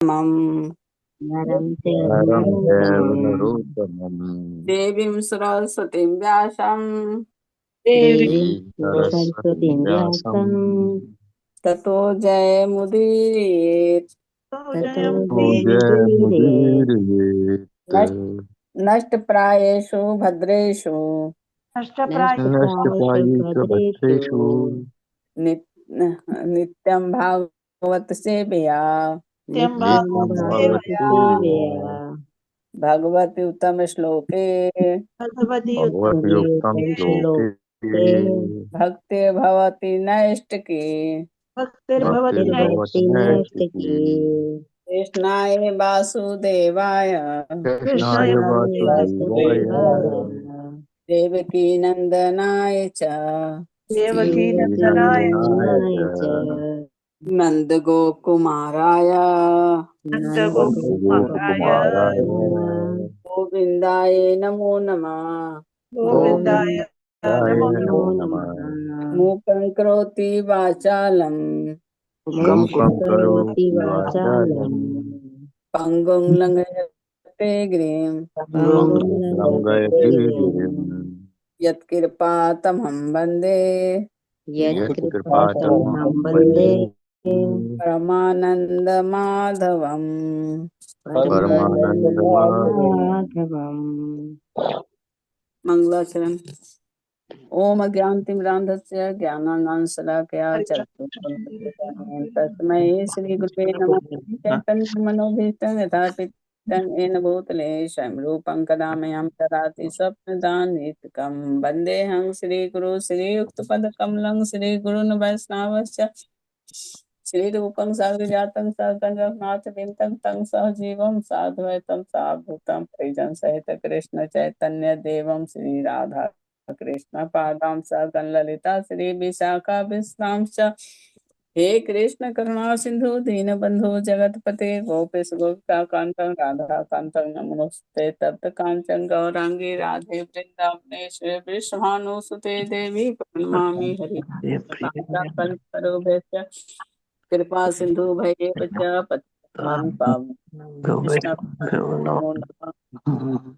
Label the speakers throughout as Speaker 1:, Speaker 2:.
Speaker 1: नरं चैव
Speaker 2: नरं चैव
Speaker 1: नरोत्तमम्
Speaker 2: नरोत्तमम्
Speaker 3: देवीं सरस्वतीं व्यासं
Speaker 1: देवीं
Speaker 2: देवीं सरस्वतीं
Speaker 1: सरस्वतीं
Speaker 2: व्यासं
Speaker 1: व्यासं
Speaker 3: ततो जयमुदीरयेत्।
Speaker 1: ततो जयमुदीरयेत्।
Speaker 2: जयमुदीरयेत्।
Speaker 3: नष्टप्रायेषु भद्रेषु
Speaker 1: नष्टप्रायेषु
Speaker 2: नष्टप्रायेषु
Speaker 1: भद्रेषु
Speaker 2: भद्रेषु
Speaker 3: नित्यं भागवत सेवया
Speaker 1: नित्यं
Speaker 2: नित्यं
Speaker 1: भागवत
Speaker 2: भवति
Speaker 1: सेवया
Speaker 3: भगवति उत्तम श्लोके
Speaker 2: भगवति उक्तं
Speaker 1: भगवद्गीतं
Speaker 2: श्लोके
Speaker 1: श्लोके
Speaker 3: भक्तिर्भवति नैष्टिकी
Speaker 2: भक्तिर्भवति
Speaker 1: भक्तिर्भवति
Speaker 2: नैष्टिकी
Speaker 1: नैष्टिकी
Speaker 3: कृष्णाय वासुदेवाय
Speaker 2: कृष्णाय
Speaker 1: कृष्णाय
Speaker 2: वासुदेवाय
Speaker 1: वासुदेवाय
Speaker 3: देवकी नंदनाय च
Speaker 2: देवकीनन्दनाय
Speaker 1: देवकीनन्दनाय
Speaker 2: च
Speaker 1: च
Speaker 3: नन्दगोकुमाराय
Speaker 2: नन्दगोपकुमाराय
Speaker 1: नन्दगोपकुमाराय
Speaker 3: गोविन्दाय नमो नमः।
Speaker 2: गोविन्दाय
Speaker 1: गोविन्दाय
Speaker 2: नमो
Speaker 1: नमो
Speaker 2: नमः।
Speaker 1: नमः।
Speaker 3: मूकं करोति वाचालं
Speaker 2: मूकं
Speaker 1: मूकं करोति
Speaker 2: करोति
Speaker 1: वाचालं
Speaker 2: वाचालं
Speaker 3: पङ्गुं लङ्घयते गिरिं
Speaker 1: पङ्गुं
Speaker 2: लङ्घयते
Speaker 1: लङ्घयते गिरिं
Speaker 2: गिरिम्
Speaker 3: यत्कृपातमहं वन्दे
Speaker 2: यत्कृपातमहं
Speaker 1: यत्कृपातमहं वन्दे
Speaker 2: वन्दे
Speaker 3: परमानन्दमाधवम्।
Speaker 2: परमानन्दमाधवम्।
Speaker 1: परमानन्दमाधवम्।
Speaker 3: मङ्गलाचरण। ओम अज्ञानतिमिरान्धस्य ज्ञानाञ्जनशलाकया चक्षुरुन्मीलितं तस्मै श्रीगुरुवे नमः। चैतन्यमनोभीष्टं यथा चित्तं येन भूतले स्वयं रूपं कदा मह्यं ददाति स्वप्नदानीतकं वन्देऽहं श्रीगुरु श्रीयुक्तपदकमलं श्रीगुरुन् वैष्णवस्य श्रीरूपं साग्रजातं सहगणरघुनाथ विन्तं तं सहजीवं साद्वैतं सावधूतं परिजनसहित कृष्ण चैतन्य देवं श्रीराधा कृष्ण पादां सहगण ललिता श्री विशाखा विश्रांश्च हे कृष्ण करुणा सिंधु दीनबंधु जगतपते गोपेश गोपिका कांतं राधा कांतं नमोस्ते तप्त कांचन गौरांगी राधे वृंदावनेश्वरी वृषभानुसुते देवी प्रणमामि हरि कल्पतरुभ्यश्च कृपा सिंधु भैरव च पतितानां पावन कृष्ण नमो नमः।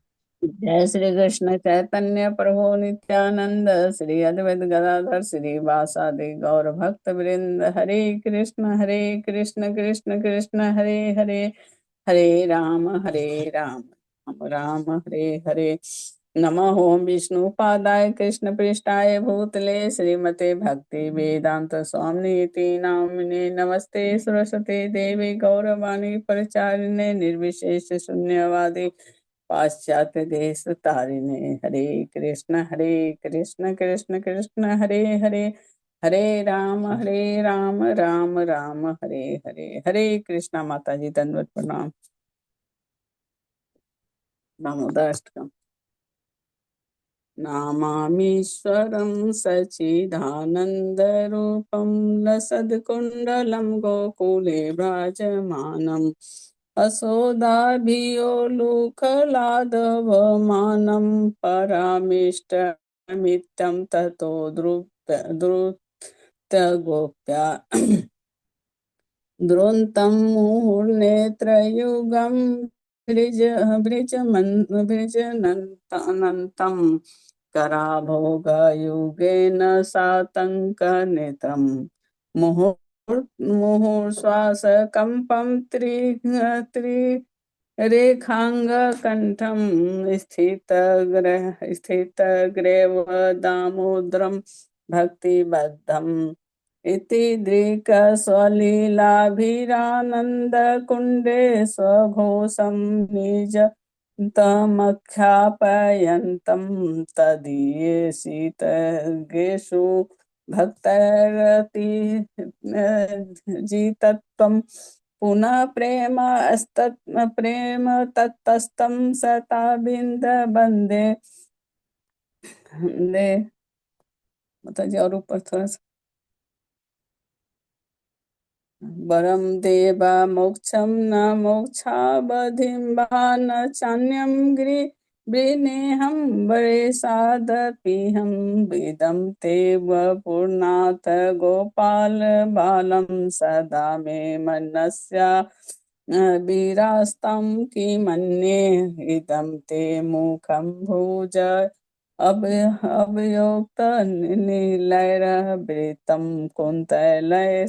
Speaker 3: जय श्री कृष्ण चैतन्य प्रभु नित्यानंद श्री अद्वैत गदाधर श्री वासादि गौर भक्त वृंद हरे कृष्ण कृष्ण कृष्ण हरे हरे हरे राम राम राम हरे हरे। नमः ओम विष्णु पादाय कृष्ण पृष्ठाय भूतले श्रीमते भक्ति वेदांत स्वामिनीति नामिने नमस्ते सरस्वती देवी गौरवाणी परिचारिणे निर्विशेष शून्यवादी पाश्चात्य देश तारिणे हरे कृष्ण कृष्ण कृष्ण हरे हरे हरे राम राम राम हरे हरे। हरे कृष्णा माता जी दंडवत प्रणाम। दामोदर नामामीश्वरं सच्चिदानन्दरूपं लसत्कुण्डलं गोकुले विराजमानम् असोदाभियोलुकलाधवमानं परामिष्टमित्यं ततो द्रुतगोप्या द्रोन्तं मुहुर्नेत्रयुगं भृजनन्तं कराभोगयुगेन सातङ्कनेत्रं मुहुर्श्वासकम्पं त्रिरेखाङ्गकण्ठं स्थितग्रेव दामोदरं भक्तिबद्धम् इति दृक्स्वलीलाभिरानन्दकुण्डे स्वघोषं निजतमख्यापयन्तं तदीयेषु भक्तैरति जितत्वं पुनः प्रेम तत्तस्तं सताबिन्द बन्दे दे माताजी और ऊपर थोड़ा सा वरं देवा मोक्षं न मोक्षावधिं वा न चान्यं वृणेऽहं वरेशादपीहं विदं ते वपुर्नाथ गोपाल बालं सदा मे मनस्या वीरास्तं किमन्ये इदं ते मुखं भुज अभयोक्त नीलैर्वृतं कुन्तैलैः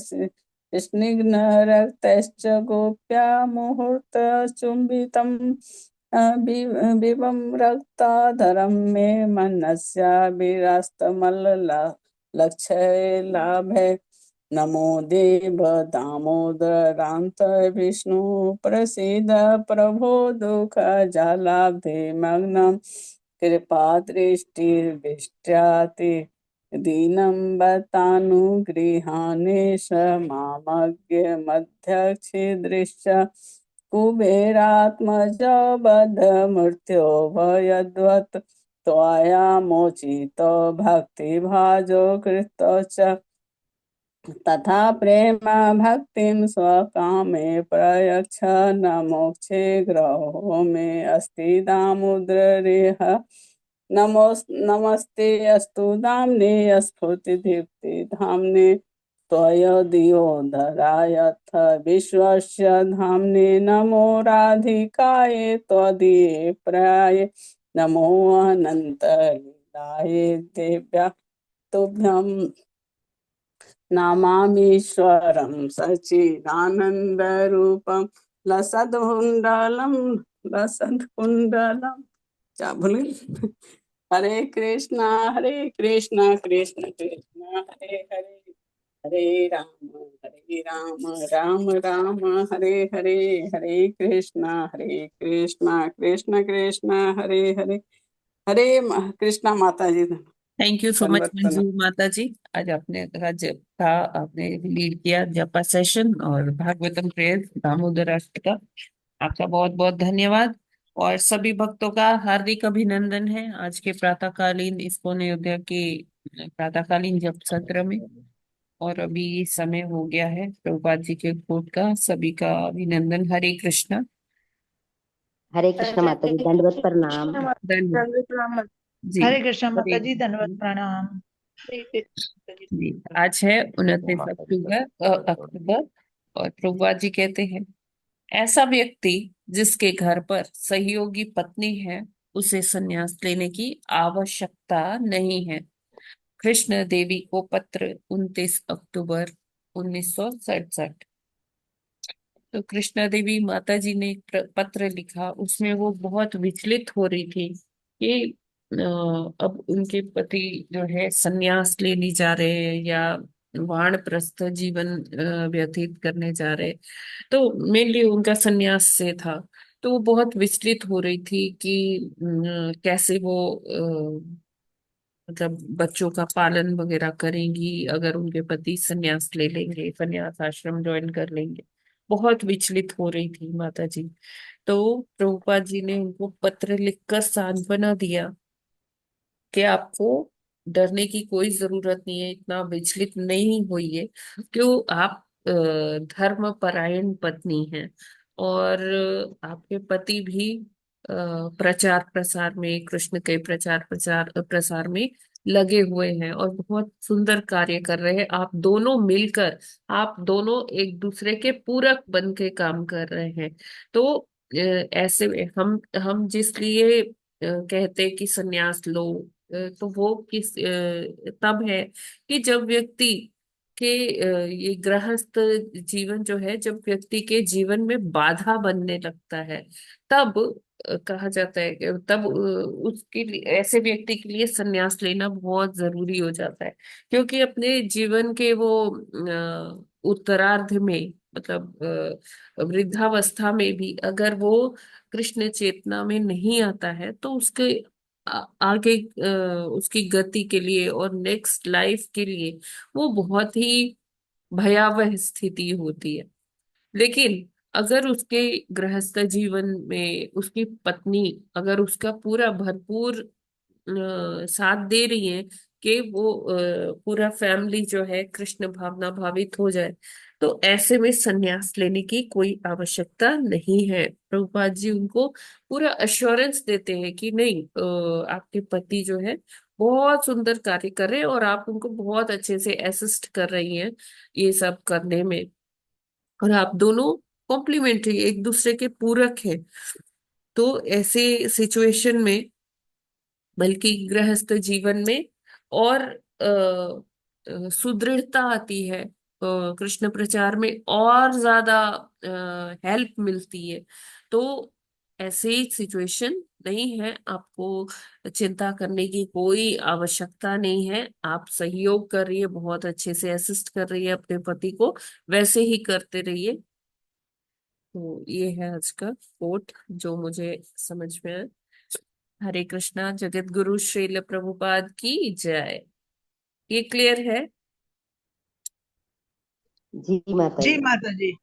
Speaker 3: स्निग्ध रक्तश्च गोप्या मुहूर्त चुम्बितम् विवं रक्ताधरं मे मनस्य विरास्तमल्लक्षय लाभे नमो देव दामोदरान्त विष्णु प्रसीद प्रभो दुःख जलाब्धे मग्नं कृपा दृष्टिर्दृष्ट्याति दीनं बतानुगृहाणेश मामज्ञ मध्यक्षिदृश्च कुबेरात्मज बद्ध मृत्यो भयद्वत् त्वया मोचितो भक्तिभाजो कृतो च तथा प्रेम भक्तिं स्वकामे प्रयच्छ न मोक्षे ग्रहो मे अस्ति दामोदरेह नमस्ते अस्तु धाम्ने स्फूर्तिदीप्ति धाम्ने त्वयदियो धरायथ विश्वस्य धाम्ने नमो राधिकाय त्वदीये प्राय नमो अनन्तलीलाय देव्या तुभ्यं नमामीश्वरं सच्चिदानन्दरूपं लसद्कुण्डलं लसद्कुण्डलं क्या भूल गई? हरे कृष्णा कृष्ण कृष्ण हरे हरे हरे राम राम राम हरे हरे हरे कृष्णा कृष्ण कृष्ण हरे हरे हरे कृष्णा माता जी
Speaker 4: थैंक यू सो मच
Speaker 3: दंडवत
Speaker 4: मंजू
Speaker 3: प्रणाम।
Speaker 4: माता जी। आज आपने राज्य का आपने लीड किया जपा सेशन और भागवतम प्रेयर दामोदर राष्ट्र का। आपका बहुत बहुत धन्यवाद और सभी भक्तों का हार्दिक अभिनंदन है आज के प्रातःकालीन इस्कॉन अयोध्या के प्रातःकालीन जप सत्र में। और अभी समय हो गया है प्रभुपाद जी के कोट का। सभी का अभिनंदन। हरे कृष्णा।
Speaker 2: हरे कृष्ण माता जी, दंडवत प्रणाम।
Speaker 4: धन्यवाद जी।
Speaker 5: हरे कृष्ण माता जी, धन्यवाद प्रणाम।
Speaker 4: जी आज है 29 अक्टूबर और प्रभुपाद जी कहते हैं, ऐसा व्यक्ति जिसके घर पर सहयोगी पत्नी है उसे संन्यास लेने की आवश्यकता नहीं है। कृष्ण देवी को पत्र 29 अक्टूबर 1967। तो कृष्णा देवी माता जी ने एक पत्र लिखा, उसमें वो बहुत विचलित हो रही थी कि अब उनके पति जो है संन्यास लेने जा रहे हैं या वानप्रस्थ जीवन व्यतीत करने जा रहे। तो मेनली उनका संन्यास से था। तो वो बहुत विचलित हो रही थी कि कैसे वो मतलब बच्चों का पालन वगैरह करेंगी अगर उनके पति संन्यास ले लेंगे, संन्यास आश्रम ज्वाइन कर लेंगे। बहुत विचलित हो रही थी माता जी। तो प्रभुपाद जी ने उनको पत्र लिखकर सांत्वना दिया कि आपको डरने की कोई जरूरत नहीं है, इतना विचलित नहीं होइए। क्यों आप धर्म परायण पत्नी हैं और आपके पति भी प्रचार प्रसार में, कृष्ण के प्रचार प्रचार प्रसार में लगे हुए हैं और बहुत सुंदर कार्य कर रहे हैं। आप दोनों मिलकर, आप दोनों एक दूसरे के पूरक बन के काम कर रहे हैं। तो ऐसे में हम जिस लिए कहते कि संन्यास लो, तो वो तब है कि जब व्यक्ति के ये गृहस्थ जीवन जो है, जब व्यक्ति के जीवन में बाधा बनने लगता है, तब कहा जाता है कि तब उसके लिए, ऐसे व्यक्ति के लिए संन्यास लेना बहुत जरूरी हो जाता है। क्योंकि अपने जीवन के वो उत्तरार्ध में, मतलब वृद्धावस्था में भी अगर वो कृष्ण चेतना में नहीं आता है तो उसके आगे उसकी गति के लिए और नेक्स्ट लाइफ के लिए वो बहुत ही भयावह स्थिति होती है। लेकिन अगर उसके गृहस्थ जीवन में उसकी पत्नी अगर उसका पूरा भरपूर साथ दे रही है कि वो पूरा फैमिली जो है कृष्ण भावना भावित हो जाए, तो ऐसे में संन्यास लेने की कोई आवश्यकता नहीं है। प्रभुपाद जी उनको पूरा अश्योरेंस देते हैं कि नहीं, आपके पति जो है बहुत सुंदर कार्य कर रहे हैं और आप उनको बहुत अच्छे से असिस्ट कर रही हैं ये सब करने में। और आप दोनों कॉम्प्लीमेंट्री, एक दूसरे के पूरक है। तो ऐसे सिचुएशन में, बल्कि गृहस्थ जीवन में और सुदृढ़ता आती है, कृष्ण प्रचार में और ज्यादा हेल्प मिलती है। तो ऐसे सिचुएशन नहीं है, आपको चिंता करने की कोई आवश्यकता नहीं है। आप सहयोग कर रही है, बहुत अच्छे से असिस्ट कर रही है अपने पति को, वैसे ही करते रहिए। तो ये है आज का कोट जो मुझे समझ में आया। हरे कृष्णा। जगत गुरु श्रील प्रभुपाद की जय। ये क्लियर है?
Speaker 2: जी माता
Speaker 5: जी
Speaker 2: जी।
Speaker 5: माता जी।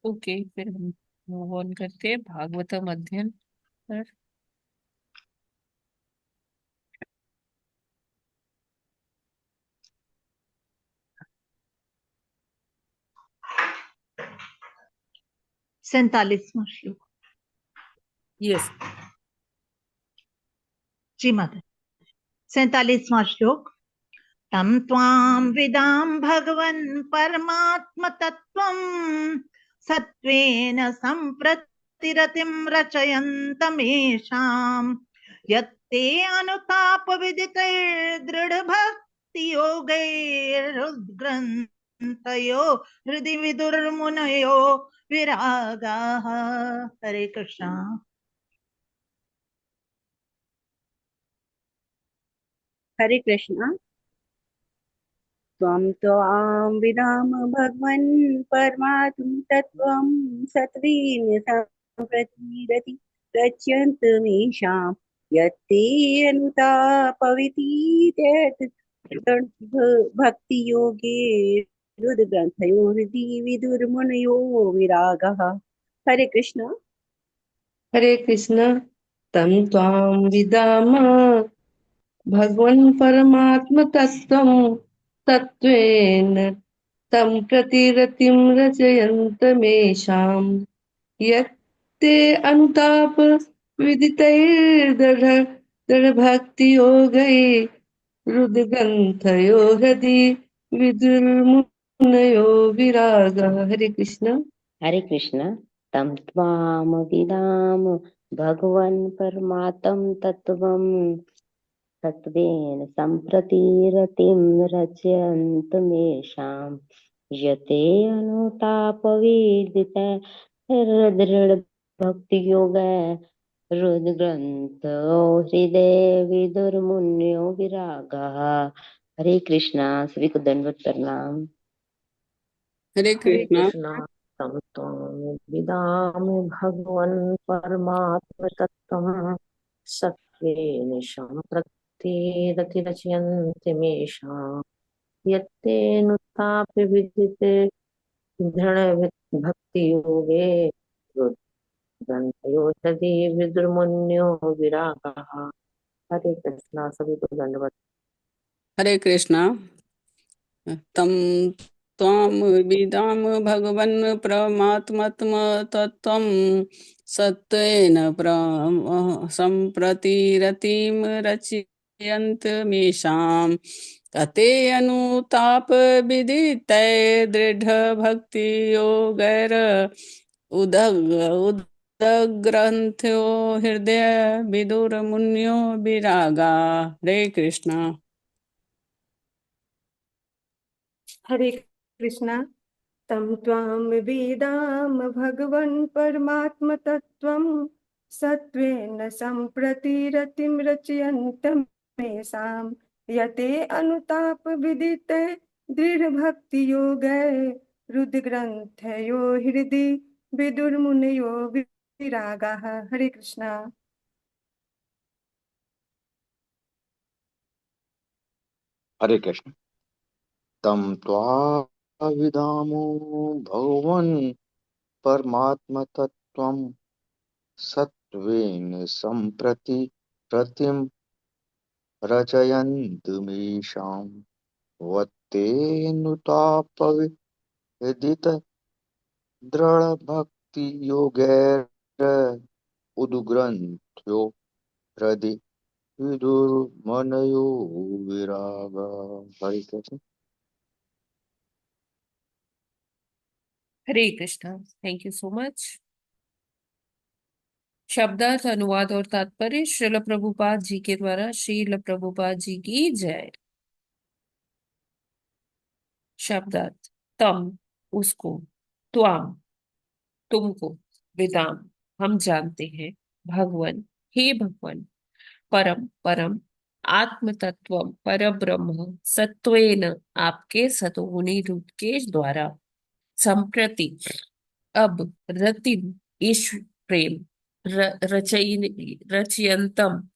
Speaker 4: ओके, फिर हम मूव ऑन करते हैं भागवतम अध्ययन पर।
Speaker 5: सैतालीसवां श्लोक।
Speaker 4: यस।
Speaker 5: जी माता। 47वां श्लोक। तम त्वाम विदाम भगवन् परमात्म तत्वं सत्वेन संप्रतिरतिं रचयन्तमेषां यत्ते अनुताप विदितैर्दृढ भक्ति योगैरुद्ग्रन्थयो हृदि विदुर्मुनयो विरागाः। हरे कृष्णा।
Speaker 6: हरे कृष्णा। त्वं त्वां विदाम भगवन् परमात्म तत्त्वं सत्त्वेन सम्प्रतिरति गच्छन्तमीशां यत्ते अनुतापवितीत्यर्थ भक्ति योगे रुद्रग्रन्थयो हृदि विदुर्मुनयो विरागः। हरे कृष्णा।
Speaker 7: हरे कृष्ण। तं त्वां विदाम भगवन् परमात्म तत्त्वं तत्त्वेन तं प्रतिरतिं रचयन्तमेषां यत्ते अनुताप विदितैर्दृढ दृढभक्तियोगै रुद्रग्रन्थयो हृदि विदुर्मुनयो विरागः। हरे कृष्ण।
Speaker 2: हरे कृष्ण। तम त्वाम विदाम भगवन् परमात्म तत्वं सत्वेन सम्प्रतिरतिं रचयन्तमेषां यते अनुतापविदित दृढ़ भक्ति योग रुद्र ग्रंथो हृदय विदुर्मुन्यो विरागः। हरे कृष्णा। सभी को दंडवत प्रणाम।
Speaker 3: हरे
Speaker 1: हरे
Speaker 3: कृष्णा।
Speaker 1: कृष्णा। तं त्वां विदामि भगवन् परमात्म तत्त्वं सत्त्वेन सम्प्रतिरतिरच्यन्तिमेषां यत्तेनुतापि विदिते दृढ़ भक्ति योगे ग्रंथयो हृदि विदुर्मुन्यो विरागः। हरे कृष्णा। सभी को दंडवत।
Speaker 3: हरे कृष्णा। तम त्वाम विदाम भगवन् परमात्म तत्त्वं सत्त्वेन सम्प्रतिरतिं रचयन्तमीषां तते अनुताप विदितै दृढ़ भक्ति योगैर उदग्रन्थ्यो हृदय विदुरमुन्यो विरागा। हरे कृष्णा।
Speaker 8: हरे कृष्णा। तं त्वां विदाम भगवन् परमात्म तत्त्वं सत्त्वेन सम्प्रतिरतिं रचयन्तमेषां यते अनुताप विदिते दृढ़ भक्ति योगे रुद्रग्रन्थयो हृदि विदुर्मुनयो विरागाः। हरे कृष्णा।
Speaker 9: हरे कृष्ण। तं त्वा विदामो भगवन् परमात्म तत्त्वं सत्त्वेन सम्प्रति रतिं रचयन्तमीषां वत्तेनुतापविदित दृढ़ भक्ति योगैर उदग्रन्थ्यो हृदि विदुर्मनयो विरागा। Hare Krishna.
Speaker 4: Hare Krishna. Thank you so much. शब्दार्थ, अनुवाद और तात्पर्य श्रील प्रभुपाद जी के द्वारा। श्रील प्रभुपाद जी की जय। शब्दार्थ। तम, उसको। त्वाम, तुमको। वेदाम, हम जानते हैं। भगवन, हे भगवान। परम, परम। आत्म तत्व, पर ब्रह्म सत्वेन, आपके सतोगुणी रूप के द्वारा। संप्रति, अब। रतिम, ईश्वर प्रेम। रचयंतम,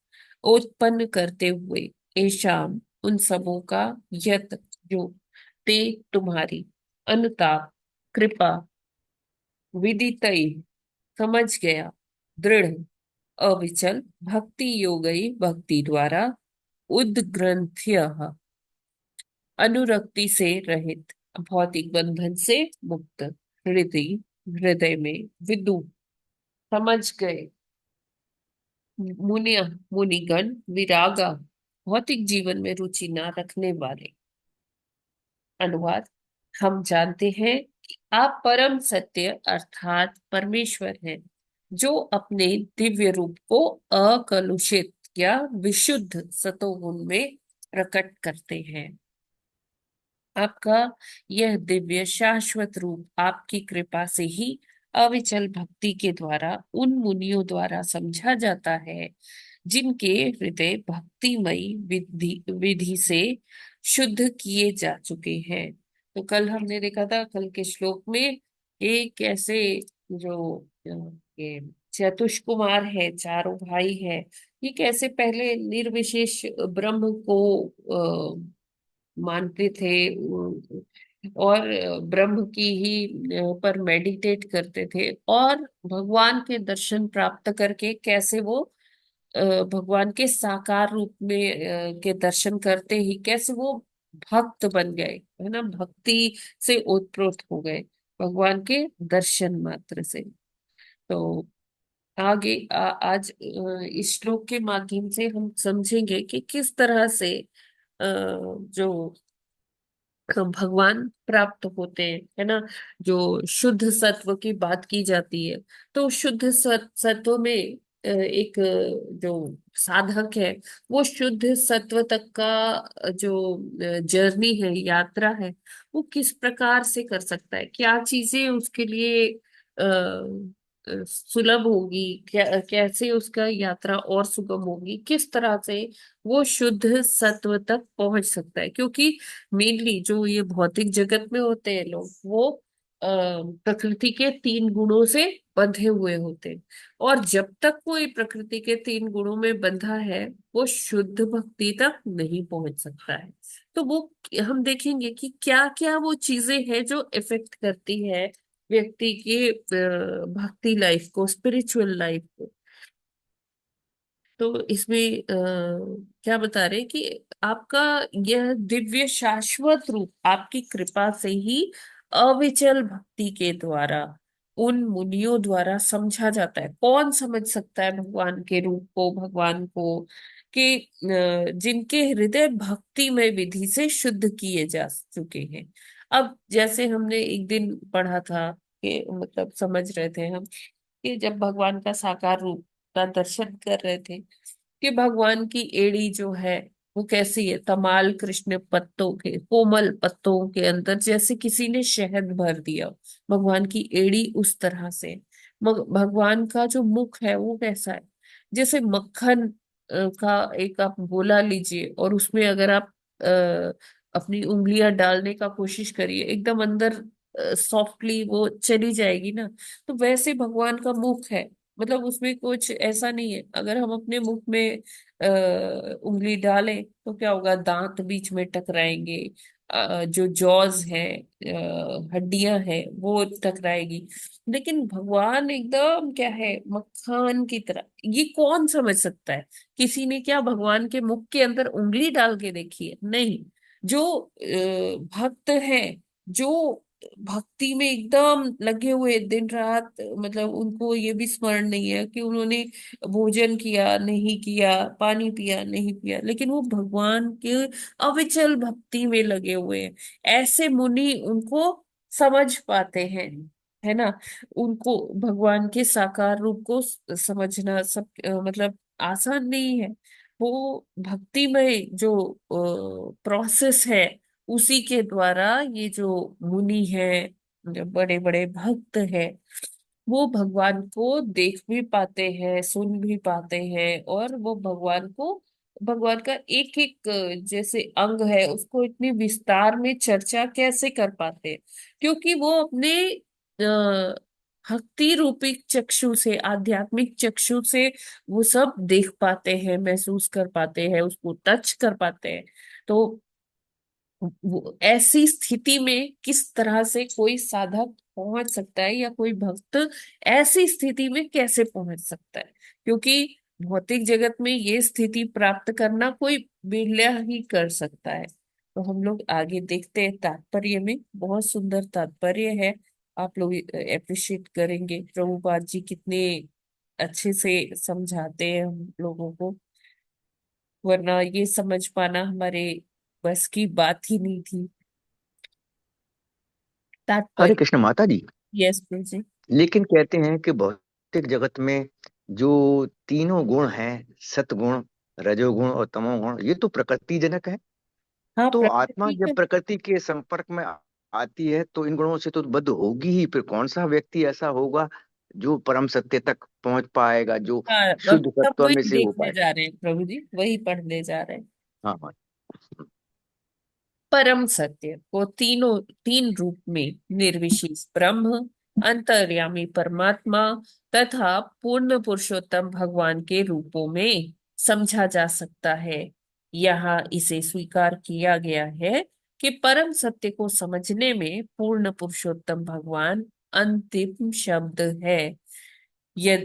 Speaker 4: उत्पन्न करते हुए। ऐशाम, उन सबों का। यत, जो। ते, तुम्हारी। अनुताप, कृपा। विदितई, समझ गया। दृढ़, अविचल। भक्ति योगई, भक्ति द्वारा। उद्ग्रंथ्य, अनुरक्ति से रहित। भौतिक बंधन से मुक्त। हृदय, हृदय में। विदु, समझ गए। मुनिया, मुनिगण। विरागा, भौतिक जीवन में रुचि ना रखने वाले। अनुवाद। हम जानते हैं कि आप परम सत्य अर्थात परमेश्वर हैं, जो अपने दिव्य रूप को अकलुषित या विशुद्ध सतोगुण में प्रकट करते हैं। आपका यह दिव्य शाश्वत रूप आपकी कृपा से ही अविचल भक्ति के द्वारा उन मुनियों द्वारा समझा जाता है, जिनके हृदय भक्तिमयी विधि विधि से शुद्ध किए जा चुके हैं। तो कल हमने देखा था, कल के श्लोक में, एक कैसे जो ये चतुष्कुमार है, चारों भाई है, ये कैसे पहले निर्विशेष ब्रह्म को मानते थे, और ब्रह्म की ही पर मेडिटेट करते थे, और भगवान के दर्शन प्राप्त करके कैसे वो भगवान के साकार रूप में के दर्शन करते ही कैसे वो भक्त बन गए, है ना, भक्ति से ओतप्रोत हो गए भगवान के दर्शन मात्र से। तो आगे आज इस श्लोक के माध्यम से हम समझेंगे कि किस तरह से जो भगवान प्राप्त होते हैं, है ना। जो शुद्ध सत्व की बात की जाती है, तो शुद्ध सत्व में एक जो साधक है, वो शुद्ध सत्व तक का जो जर्नी है, यात्रा है, वो किस प्रकार से कर सकता है, क्या चीजें उसके लिए सुलभ होगी, कैसे उसका यात्रा और सुगम होगी, किस तरह से वो शुद्ध सत्व तक पहुंच सकता है। क्योंकि मेनली जो ये भौतिक जगत में होते हैं लोग, वो प्रकृति के तीन गुणों से बंधे हुए होते हैं, और जब तक कोई प्रकृति के तीन गुणों में बंधा है, वो शुद्ध भक्ति तक नहीं पहुंच सकता है। तो वो हम देखेंगे कि क्या क्या वो चीजें हैं जो इफेक्ट करती है व्यक्ति की भक्ति लाइफ को, स्पिरिचुअल लाइफ को। तो इसमें क्या बता रहे हैं कि आपका यह दिव्य शाश्वत रूप आपकी कृपा से ही अविचल भक्ति के द्वारा उन मुनियों द्वारा समझा जाता है। कौन समझ सकता है भगवान के रूप को, भगवान को, कि जिनके हृदय भक्ति में विधि से शुद्ध किए जा चुके हैं। अब जैसे हमने एक दिन पढ़ा था कि मतलब समझ रहे थे हम कि जब भगवान का साकार रूप का दर्शन कर रहे थे, कि भगवान की एड़ी जो है वो कैसी है, तमाल कृष्ण पत्तों के, कोमल पत्तों के अंदर जैसे किसी ने शहद भर दिया, भगवान की एड़ी उस तरह से। भगवान का जो मुख है वो कैसा है, जैसे मक्खन का एक आप गोला लीजिए, और उसमें अगर आप अपनी उंगलियां डालने का कोशिश करिए, एकदम अंदर सॉफ्टली वो चली जाएगी ना। तो वैसे भगवान का मुख है, मतलब उसमें कुछ ऐसा नहीं है। अगर हम अपने मुख में उंगली डालें तो क्या होगा, दांत बीच में टकराएंगे, जो जॉज है, हड्डियां हैं, वो टकराएगी। लेकिन भगवान एकदम क्या है, मक्खन की तरह। ये कौन समझ सकता है? किसी ने क्या भगवान के मुख के अंदर उंगली डाल के देखी है? नहीं। जो भक्त है, जो भक्ति में एकदम लगे हुए दिन रात, मतलब उनको ये भी स्मरण नहीं है कि उन्होंने भोजन किया नहीं किया, पानी पिया नहीं पिया, लेकिन वो भगवान के अविचल भक्ति में लगे हुए हैं। ऐसे मुनि उनको समझ पाते हैं, है ना। उनको भगवान के साकार रूप को समझना सब मतलब आसान नहीं है। वो भक्ति में जो प्रोसेस है, उसी के द्वारा ये जो मुनि है, जो बड़े बड़े भक्त है, वो भगवान को देख भी पाते हैं, सुन भी पाते हैं, और वो भगवान को, भगवान का एक एक जैसे अंग है उसको इतनी विस्तार में चर्चा कैसे कर पाते हैं, क्योंकि वो अपने भक्ति रूपी चक्षु से, आध्यात्मिक चक्षु से वो सब देख पाते हैं, महसूस कर पाते हैं, उसको टच कर पाते हैं। तो वो ऐसी स्थिति में किस तरह से कोई साधक पहुंच सकता है, या कोई भक्त ऐसी स्थिति में कैसे पहुंच सकता है, क्योंकि भौतिक जगत में ये स्थिति प्राप्त करना कोई बिरला ही कर सकता है। तो हम लोग आगे देखते हैं, तात्पर्य में बहुत सुंदर तात्पर्य है। आप लोग अप्रिशिएट करेंगे प्रभुपाद जी कितने अच्छे से समझाते हैं हम लोगों को, वरना ये समझ पाना हमारे बस की बात ही नहीं थी।
Speaker 9: हरे
Speaker 4: तात्पर्य।
Speaker 9: कृष्ण माता जी।
Speaker 4: यस प्रभु जी।
Speaker 9: लेकिन कहते हैं कि भौतिक जगत में जो तीनों गुण हैं, सतगुण, रजोगुण और तमोगुण, ये तो प्रकृति जनक है।
Speaker 4: हाँ,
Speaker 9: तो आत्मा
Speaker 4: प्रकृति
Speaker 9: जब
Speaker 4: का।
Speaker 9: प्रकृति के संपर्क में आती है तो इन गुणों से तो बद्ध होगी ही। फिर कौन सा व्यक्ति ऐसा होगा जो परम सत्य तक पहुंच पाएगा, जो
Speaker 4: हाँ, अब
Speaker 9: शुद्ध
Speaker 4: सब
Speaker 9: तत्व में
Speaker 4: वही
Speaker 9: से हो
Speaker 4: देखने
Speaker 9: पाए।
Speaker 4: जा रहे हैं प्रभु जी, वही पढ़ने जा रहे हैं।
Speaker 9: हाँ हाँ।
Speaker 4: परम सत्य को तीनों तीन रूप में, निर्विशेष ब्रह्म, अंतर्यामी परमात्मा तथा पूर्ण पुरुषोत्तम भगवान के रूपों में समझा जा सकता है। यहाँ इसे स्वीकार किया गया है कि परम सत्य को समझने में पूर्ण पुरुषोत्तम भगवान अंतिम शब्द है। ये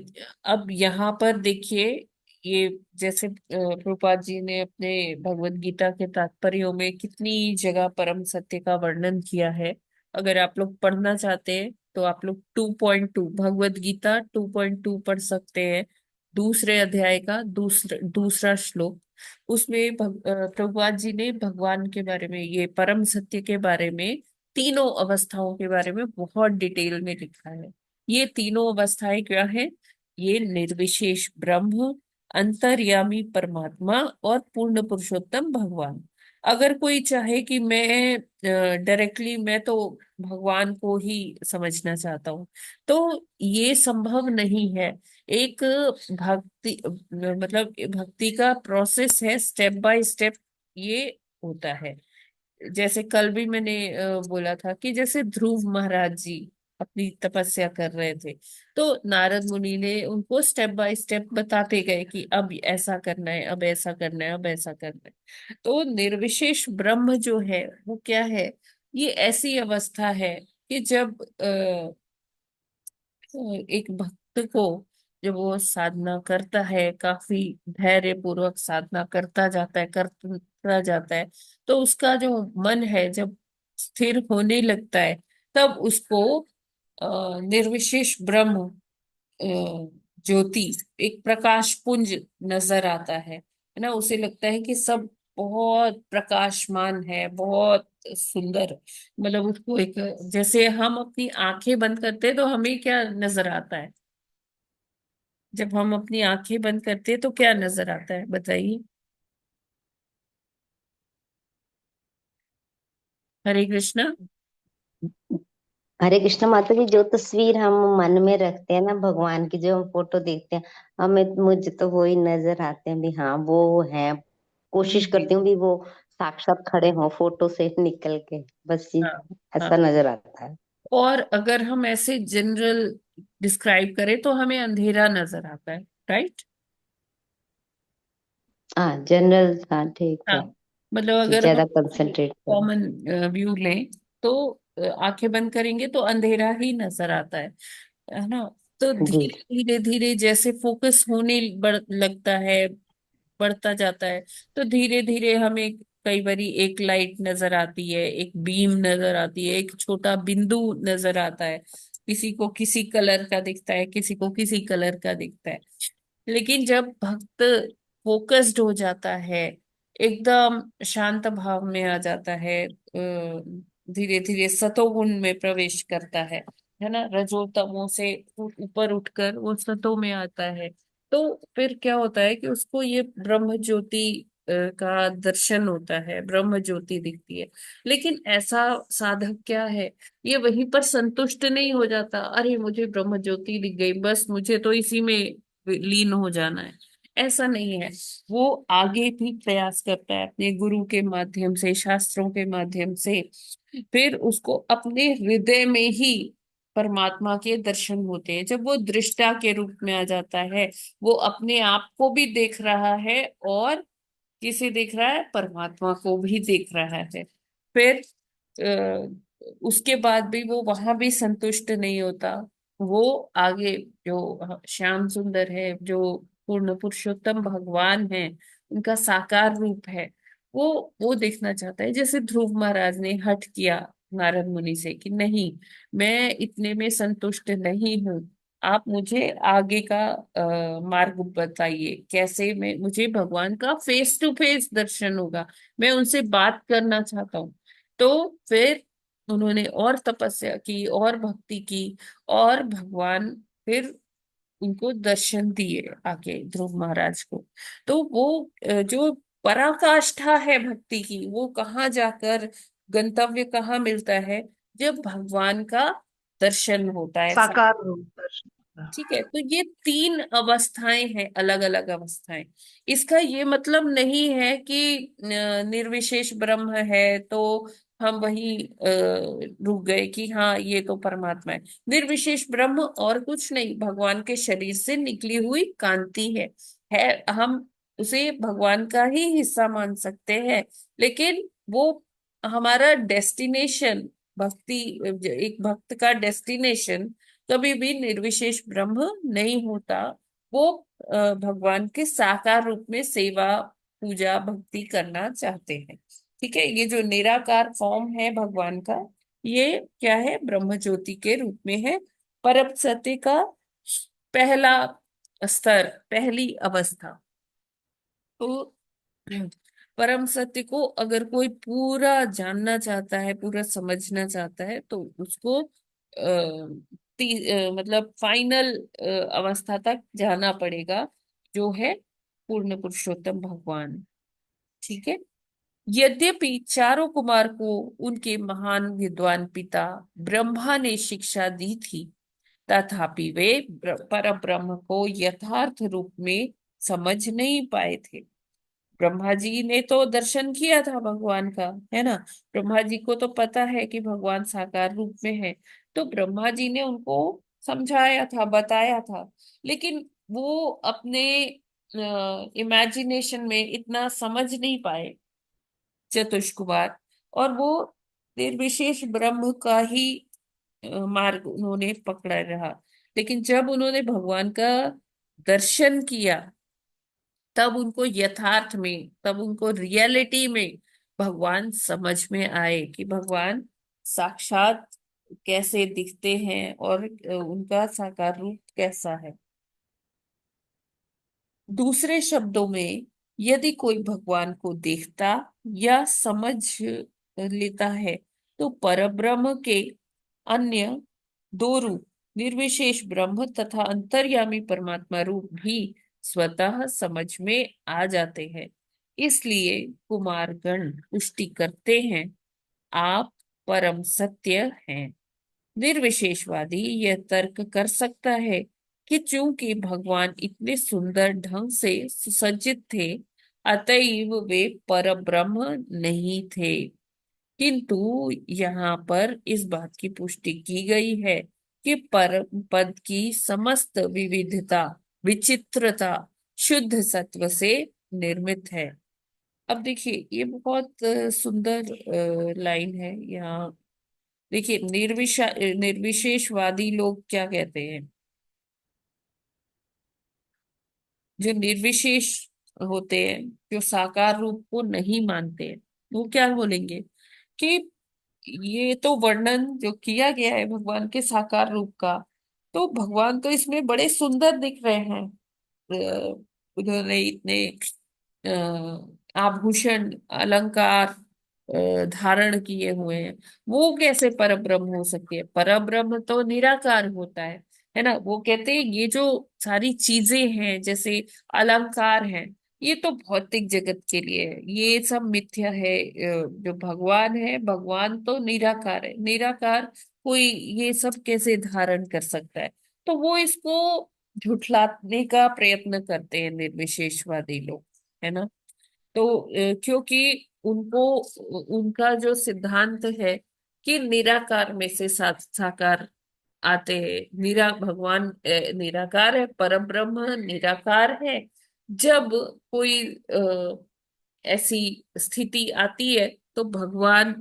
Speaker 4: अब यहाँ पर देखिए, ये जैसे प्रभुपाद जी ने अपने भगवत गीता के तात्पर्यों में कितनी जगह परम सत्य का वर्णन किया है। अगर आप लोग पढ़ना चाहते हैं तो आप लोग 2.2 भगवत गीता 2.2 पढ़ सकते हैं, दूसरे अध्याय का दूसरा दूसरा श्लोक। उसमें प्रभुपाद जी ने भगवान के बारे में, ये परम सत्य के बारे में, तीनों अवस्थाओं के बारे में बहुत डिटेल में लिखा है। ये तीनों अवस्थाएं क्या है? ये निर्विशेष ब्रह्म, अंतर्यामी परमात्मा और पूर्ण पुरुषोत्तम भगवान। अगर कोई चाहे कि मैं डायरेक्टली मैं तो भगवान को ही समझना चाहता हूँ, तो ये संभव नहीं है। एक भक्ति मतलब भक्ति का प्रोसेस है, स्टेप बाय स्टेप ये होता है। जैसे कल भी मैंने बोला था कि जैसे ध्रुव महाराज जी अपनी तपस्या कर रहे थे, तो नारद मुनि ने उनको स्टेप बाय स्टेप बताते गए कि अब ऐसा करना है, अब ऐसा करना है, अब ऐसा करना है। तो निर्विशेष ब्रह्म जो है वो क्या है? ये ऐसी अवस्था है कि जब एक भक्त को, जब वो साधना करता है, काफी धैर्य पूर्वक साधना करता जाता है, तो उसका जो मन है जब स्थिर होने लगता है, तब उसको निर्विशेष ब्रह्म, ज्योति, एक प्रकाश पुंज नजर आता है ना। उसे लगता है कि सब बहुत प्रकाशमान है, बहुत सुंदर। मतलब उसको एक, जैसे हम अपनी आंखें बंद करते हैं तो हमें क्या नजर आता है? जब हम अपनी आंखें बंद करते हैं तो क्या नजर आता है, बताइए। हरे कृष्णा।
Speaker 2: हरे कृष्ण माता जी, जो तस्वीर हम मन में रखते हैं ना भगवान की, जो हम फोटो देखते हैं, हमें मुझे तो वो ही नजर आते हैं भी हाँ वो है।
Speaker 4: जी
Speaker 2: कोशिश
Speaker 4: जी।
Speaker 2: करती हूँ भी वो साक्षात खड़े हों फोटो से निकल के, बस ये
Speaker 4: हाँ हाँ।
Speaker 2: ऐसा नजर आता है।
Speaker 4: और अगर हम ऐसे जनरल डिस्क्राइब करें तो हमें अंधेरा नजर आता है, राइट।
Speaker 2: हाँ जनरल, हाँ ठीक
Speaker 4: हाँ,
Speaker 2: है।
Speaker 4: मतलब अगर हम
Speaker 2: ज्यादा कंसंट्रेट करें।
Speaker 4: कॉमन व्यू लें तो आंखें बंद करेंगे तो अंधेरा ही नजर आता है ना। तो
Speaker 2: जी।
Speaker 4: धीरे धीरे धीरे जैसे फोकस होने लगता है, बढ़ता जाता है, तो धीरे धीरे हमें कई बारी एक लाइट नजर आती है, एक बीम नजर आती है, एक छोटा बिंदु नजर आता है, किसी को किसी कलर का दिखता है, किसी को किसी कलर का दिखता है। लेकिन जब भक्त फोकस्ड हो जाता है, एकदम शांत भाव में आ जाता है, धीरे धीरे सतोगुण में प्रवेश करता है ना, रजो तमो से ऊपर उठकर वो सतो में आता है, तो फिर क्या होता है कि उसको ये ब्रह्म ज्योति का दर्शन होता है, ब्रह्म ज्योति दिखती है। लेकिन ऐसा साधक क्या है, ये वहीं पर संतुष्ट नहीं हो जाता, अरे मुझे ब्रह्म ज्योति दिख गई, बस मुझे तो इसी में लीन हो जाना है। ऐसा नहीं है, वो आगे भी प्रयास करता है अपने गुरु के माध्यम से, शास्त्रों के माध्यम से। फिर उसको अपने हृदय में ही परमात्मा के दर्शन होते हैं, जब वो दृष्टा के रूप में आ जाता है, वो अपने आप को भी देख रहा है, और किसे देख रहा है, परमात्मा को भी देख रहा है। फिर उसके बाद भी वो वहां भी संतुष्ट नहीं होता, वो आगे जो श्याम सुंदर है, जो पूर्ण पुरुषोत्तम भगवान है, उनका साकार रूप है, वो देखना चाहता है। जैसे ध्रुव महाराज ने हठ किया नारद मुनि से कि नहीं, मैं इतने में संतुष्ट नहीं हूँ, आप मुझे आगे का मार्ग बताइए, कैसे मैं, मुझे भगवान का फेस टू फेस दर्शन होगा, मैं उनसे बात करना चाहता हूँ। तो फिर उन्होंने और तपस्या की और भक्ति की, और भगवान फिर उनको दर्शन दिए आके ध्रुव महाराज को। तो वो जो पराकाष्ठा है भक्ति की, वो कहाँ जाकर, गंतव्य कहाँ मिलता है, जब भगवान का दर्शन होता है।
Speaker 5: साकार रूप दर्शन।
Speaker 4: ठीक है, तो ये तीन अवस्थाएं हैं, अलग अलग अवस्थाएं। इसका ये मतलब नहीं है कि निर्विशेष ब्रह्म है तो हम वही रुक गए कि हाँ ये तो परमात्मा है। निर्विशेष ब्रह्म और कुछ नहीं, भगवान के शरीर से निकली हुई कांति है। हम उसे भगवान का ही हिस्सा मान सकते हैं, लेकिन वो हमारा डेस्टिनेशन, भक्ति, एक भक्त का डेस्टिनेशन कभी भी निर्विशेष ब्रह्म नहीं होता। वो भगवान के साकार रूप में सेवा, पूजा, भक्ति करना चाहते हैं। ठीक है, ये जो निराकार फॉर्म है भगवान का, ये क्या है, ब्रह्म ज्योति के रूप में है। परम सत्य का पहला स्तर, पहली अवस्था। तो परम सत्य को अगर कोई पूरा जानना चाहता है, पूरा समझना चाहता है, तो उसको मतलब फाइनल अवस्था तक जाना पड़ेगा, जो है पूर्ण पुरुषोत्तम भगवान। ठीक है, यद्यपि चारों कुमार को उनके महान विद्वान पिता ब्रह्मा ने शिक्षा दी थी, तथापि वे पर ब्रह्म को यथार्थ रूप में समझ नहीं पाए थे। ब्रह्मा जी ने तो दर्शन किया था भगवान का, है ना, ब्रह्मा जी को तो पता है कि भगवान साकार रूप में है, तो ब्रह्मा जी ने उनको समझाया था, बताया था, लेकिन वो अपने इमेजिनेशन में इतना समझ नहीं पाए चतुष्कुमार, और वो निर्विशेष ब्रह्म का ही मार्ग उन्होंने पकड़ा रहा। लेकिन जब उन्होंने भगवान का दर्शन किया, तब उनको यथार्थ में, तब उनको रियलिटी में भगवान समझ में आए कि भगवान साक्षात कैसे दिखते हैं, और उनका साकार रूप कैसा है। दूसरे शब्दों में, यदि कोई भगवान को देखता या समझ लेता है, तो परब्रह्म के अन्य दो रूप, निर्विशेष ब्रह्म तथा अंतर्यामी परमात्मा रूप भी स्वतः समझ में आ जाते हैं। इसलिए कुमारगण पुष्टि करते हैं, आप परम सत्य हैं। निर्विशेषवादी यह तर्क कर सकता है कि चूंकि भगवान इतने सुंदर ढंग से सुसज्जित थे, अतएव वे परब्रह्म नहीं थे। किंतु यहाँ पर इस बात की पुष्टि की गई है कि परम पद की समस्त विविधता, विचित्रता शुद्ध सत्व से निर्मित है। अब देखिए, ये बहुत सुंदर लाइन है यहाँ। देखिए, निर्विशेषवादी लोग क्या कहते हैं, जो निर्विशेष होते हैं, जो साकार रूप को नहीं मानते हैं, वो क्या बोलेंगे कि ये तो वर्णन जो किया गया है भगवान के साकार रूप का, तो भगवान तो इसमें बड़े सुंदर दिख रहे हैं। उन्होंने इतने आभूषण अलंकार धारण किए हुए हैं, वो कैसे परब्रह्म हो सकती है? परब्रह्म तो निराकार होता है ना। वो कहते हैं ये जो सारी चीजें हैं, जैसे अलंकार हैं, ये तो भौतिक जगत के लिए है, ये सब मिथ्या है। जो भगवान है, भगवान तो निराकार है, निराकार कोई ये सब कैसे धारण कर सकता है? तो वो इसको झुठलाने का प्रयत्न करते हैं निर्विशेषवादी लोग, है ना। तो क्योंकि उनको उनका जो सिद्धांत है कि निराकार में से साकार आते हैं, भगवान निराकार है, परब्रह्म निराकार है। जब कोई ऐसी स्थिति आती है तो भगवान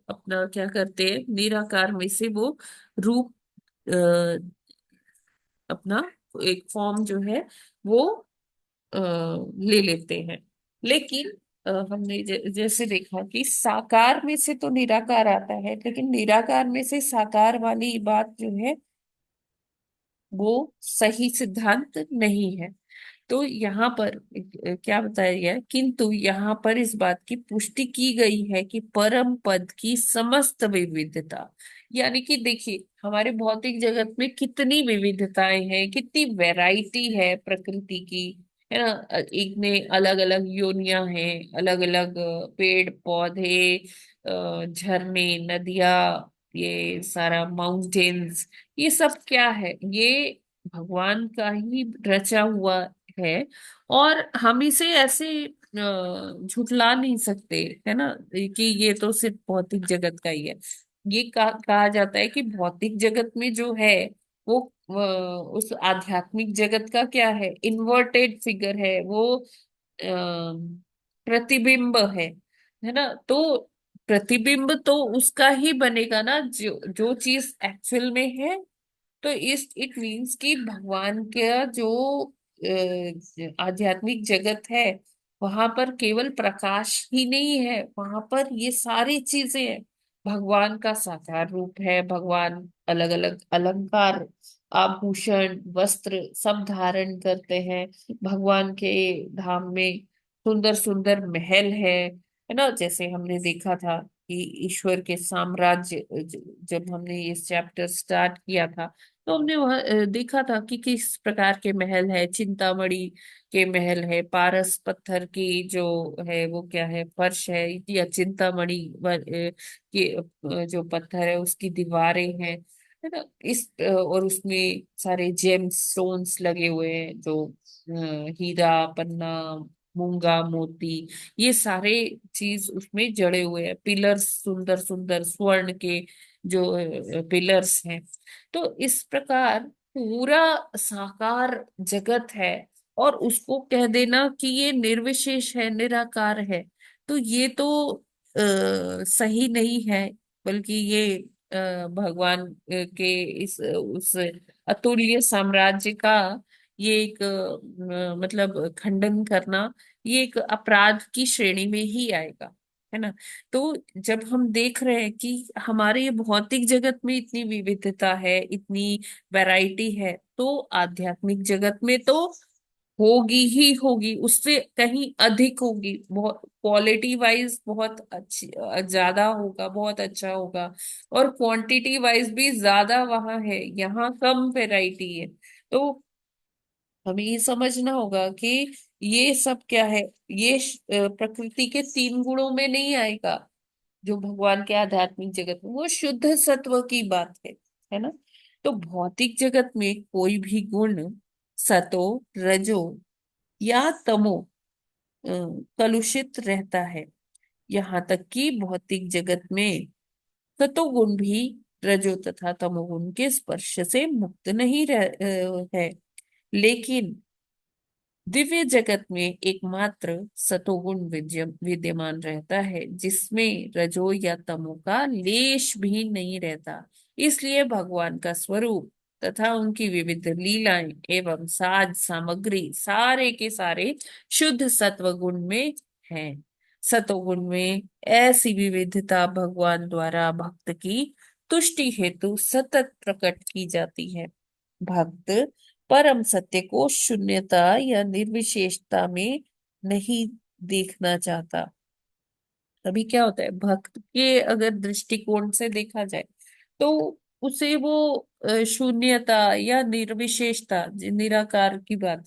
Speaker 4: अपना क्या करते हैं, निराकार में से वो रूप अपना एक फॉर्म जो है वो ले लेते हैं। लेकिन हमने जैसे देखा कि साकार में से तो निराकार आता है, लेकिन निराकार में से साकार वाली बात जो है वो सही सिद्धांत नहीं है। तो यहाँ पर क्या बताया गया है? किंतु यहाँ पर इस बात की पुष्टि की गई है कि परम पद की समस्त विविधता, यानी कि देखिए हमारे भौतिक जगत में कितनी विविधताएं हैं, कितनी वैरायटी है प्रकृति की, है ना। एक में अलग अलग योनियां हैं, अलग अलग पेड़ पौधे, झरने, नदियां, ये सारा माउंटेन्स, ये सब क्या है? ये भगवान का ही रचा हुआ है। और हम इसे ऐसे झुठला नहीं सकते, है ना, कि ये तो सिर्फ भौतिक जगत का ही है। ये कहा जाता है कि भौतिक जगत में जो है वो उस आध्यात्मिक जगत का क्या है, इन्वर्टेड फिगर है वो, प्रतिबिंब है ना। तो प्रतिबिंब तो उसका ही बनेगा ना जो जो चीज एक्चुअल में है। तो इस इट मीन्स कि भगवान का जो आध्यात्मिक जगत है, वहां पर केवल प्रकाश ही नहीं है, वहां पर ये सारी चीजें हैं। भगवान का साकार रूप है, भगवान अलग अलग अलंकार, आभूषण, वस्त्र सब धारण करते हैं। भगवान के धाम में सुंदर सुंदर महल है ना। जैसे हमने देखा था कि ईश्वर के साम्राज्य, जब हमने ये चैप्टर स्टार्ट किया था तो हमने वह देखा था कि किस प्रकार के महल है। चिंतामणि के महल है, पारस पत्थर की जो है वो क्या है, फर्श है, या चिंतामणि के जो पत्थर है उसकी दीवारें हैं, है ना। और उसमें सारे जेम्स स्टोन्स लगे हुए हैं, जो हीरा, पन्ना, मूंगा, मोती, ये सारे चीज उसमें जड़े हुए हैं। पिलर्स, सुंदर सुंदर स्वर्ण के जो पिलर्स हैं। तो इस प्रकार पूरा साकार जगत है, और उसको कह देना कि ये निर्विशेष है, निराकार है, तो ये तो सही नहीं है। बल्कि ये भगवान के इस उस अतुल्य साम्राज्य का ये एक मतलब खंडन करना, ये एक अपराध की श्रेणी में ही आएगा, है ना। तो जब हम देख रहे हैं कि हमारे ये भौतिक जगत में इतनी विविधता है, इतनी वैरायटी है, तो आध्यात्मिक जगत में तो होगी ही होगी, उससे कहीं अधिक होगी, बहुत क्वालिटी वाइज बहुत अच्छी, ज्यादा होगा, बहुत अच्छा होगा। और क्वांटिटी वाइज भी ज्यादा वहां है, यहाँ कम वैरायटी है। तो हमें ये समझना होगा कि ये सब क्या है, ये प्रकृति के तीन गुणों में नहीं आएगा। जो भगवान के आध्यात्मिक जगत में वो शुद्ध सत्व की बात है ना। तो भौतिक जगत में कोई भी गुण सतो, रजो या तमो अ, कलुषित रहता है। यहाँ तक कि भौतिक जगत में सतोगुण भी रजो तथा तमोगुण के स्पर्श से मुक्त नहीं है। लेकिन दिव्य जगत में एकमात्र सतोगुण विद्यमान रहता है, जिसमें रजो या तमो का लेश भी नहीं रहता। इसलिए भगवान का स्वरूप तथा उनकी विविध लीलाएं एवं साज सामग्री सारे के सारे शुद्ध सत्व गुण में हैं। सतोगुण में ऐसी विविधता भगवान द्वारा भक्त की तुष्टि हेतु सतत प्रकट की जाती है। भक्त परम सत्य को शून्यता या निर्विशेषता में नहीं देखना चाहता। तभी क्या होता है, भक्त के अगर दृष्टिकोण से देखा जाए तो उसे वो शून्यता या निर्विशेषता, निराकार की बात,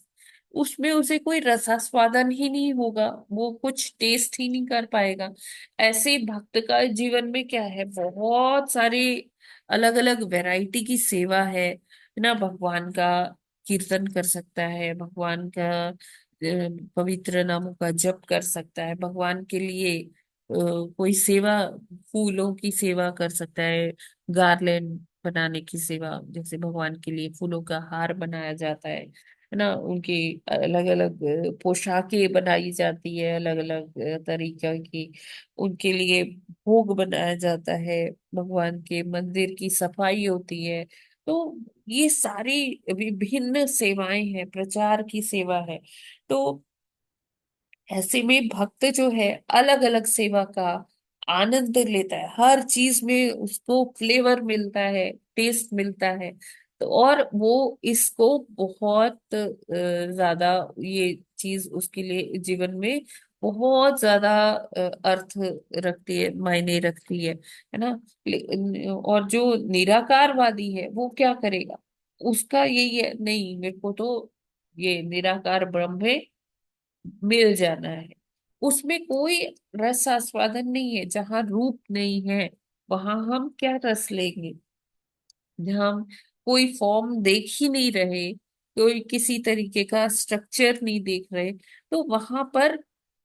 Speaker 4: उसमें उसे कोई रसास्वादन ही नहीं होगा, वो कुछ टेस्ट ही नहीं कर पाएगा। ऐसे ही भक्त का जीवन में क्या है, बहुत सारी अलग अलग वैरायटी की सेवा है ना। भगवान का कीर्तन कर सकता है, भगवान का पवित्र नामों का जप कर सकता है, भगवान के लिए कोई सेवा, फूलों की सेवा कर सकता है, गार्लैंड बनाने की सेवा, जैसे भगवान के लिए फूलों का हार बनाया जाता है ना। उनकी अलग अलग पोशाकें बनाई जाती है, अलग अलग तरीके की उनके लिए भोग बनाया जाता है, भगवान के मंदिर की सफाई होती है। तो ये सारी विभिन्न सेवाएं हैं, प्रचार की सेवा है। तो ऐसे में भक्त जो है अलग अलग सेवा का आनंद लेता है, हर चीज में उसको फ्लेवर मिलता है, टेस्ट मिलता है। तो और वो इसको बहुत ज्यादा, ये चीज उसके लिए जीवन में बहुत ज्यादा अर्थ रखती है, मायने रखती है ना। और जो निराकारवादी है वो क्या करेगा, उसका यही है, नहीं मेरे को तो ये निराकार ब्रह्म है, मिल जाना है। उसमें कोई रस आस्वादन नहीं है, जहां रूप नहीं है वहां हम क्या रस लेंगे। जहां हम कोई फॉर्म देख ही नहीं रहे, कोई किसी तरीके का स्ट्रक्चर नहीं देख रहे, तो वहां पर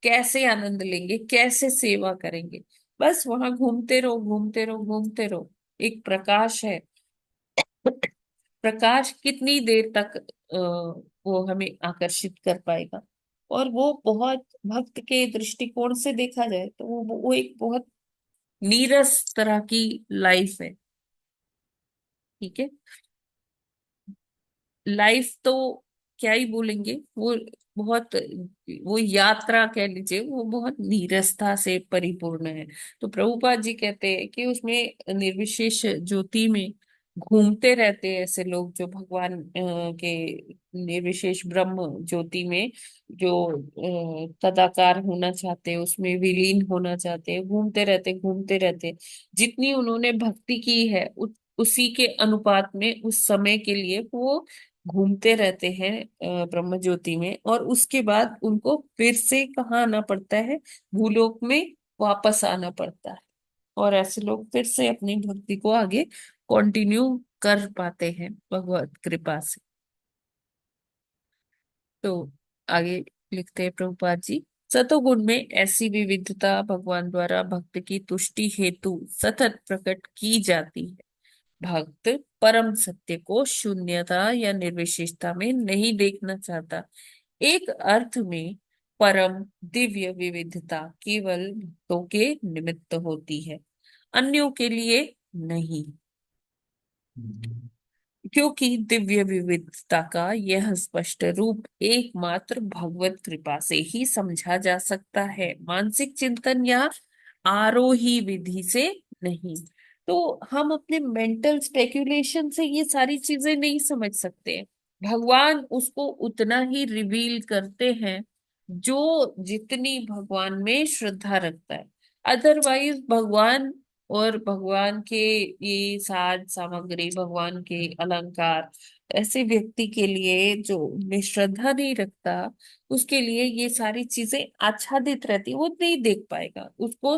Speaker 4: कैसे आनंद लेंगे, कैसे सेवा करेंगे। बस वहां घूमते रहो, घूमते रहो, घूमते रहो। एक प्रकाश है, प्रकाश कितनी देर तक वो हमें आकर्षित कर पाएगा। और वो बहुत, भक्त के दृष्टिकोण से देखा जाए तो वो एक बहुत नीरस तरह की लाइफ है। ठीक है, लाइफ तो क्या ही बोलेंगे, वो बहुत, वो यात्रा कह लीजिए, वो बहुत नीरसता से परिपूर्ण है। तो प्रभुपाद जी कहते हैं कि उसमें निर्विशेष ज्योति में घूमते रहते हैं ऐसे लोग जो भगवान के निर्विशेष ब्रह्म ज्योति में जो तदाकार होना चाहते हैं, उसमें विलीन होना चाहते हैं, घूमते रहते। जितनी उन्होंने भक्ति की है उसी के अनुपात में उस समय के लिए वो घूमते रहते हैं ब्रह्म ज्योति में। और उसके बाद उनको फिर से कहाँ आना पड़ता है, भूलोक में वापस आना पड़ता है। और ऐसे लोग फिर से अपनी भक्ति को आगे कंटिन्यू कर पाते हैं भगवत कृपा से। तो आगे लिखते हैं प्रभुपाद जी, सतोगुण में ऐसी विविधता भगवान द्वारा भक्त की तुष्टि हेतु सतत प्रकट की जाती है। भक्त परम सत्य को शून्यता या निर्विशेषता में नहीं देखना चाहता। एक अर्थ में परम दिव्य विविधता केवल भक्तों के निमित्त होती है, अन्यों के लिए नहीं। क्योंकि दिव्य विविधता का यह स्पष्ट रूप एकमात्र भगवत कृपा से ही समझा जा सकता है, मानसिक चिंतन या आरोही विधि से नहीं। तो हम अपने मेंटल स्पेक्यूलेशन से ये सारी चीजें नहीं समझ सकते। भगवान उसको उतना ही रिवील करते हैं जो जितनी भगवान में श्रद्धा रखता है। अदरवाइज भगवान और भगवान के ये साज सामग्री, भगवान के अलंकार, ऐसे व्यक्ति के लिए जो में श्रद्धा नहीं रखता, उसके लिए ये सारी चीजें आच्छादित रहती, वो नहीं देख पाएगा उसको।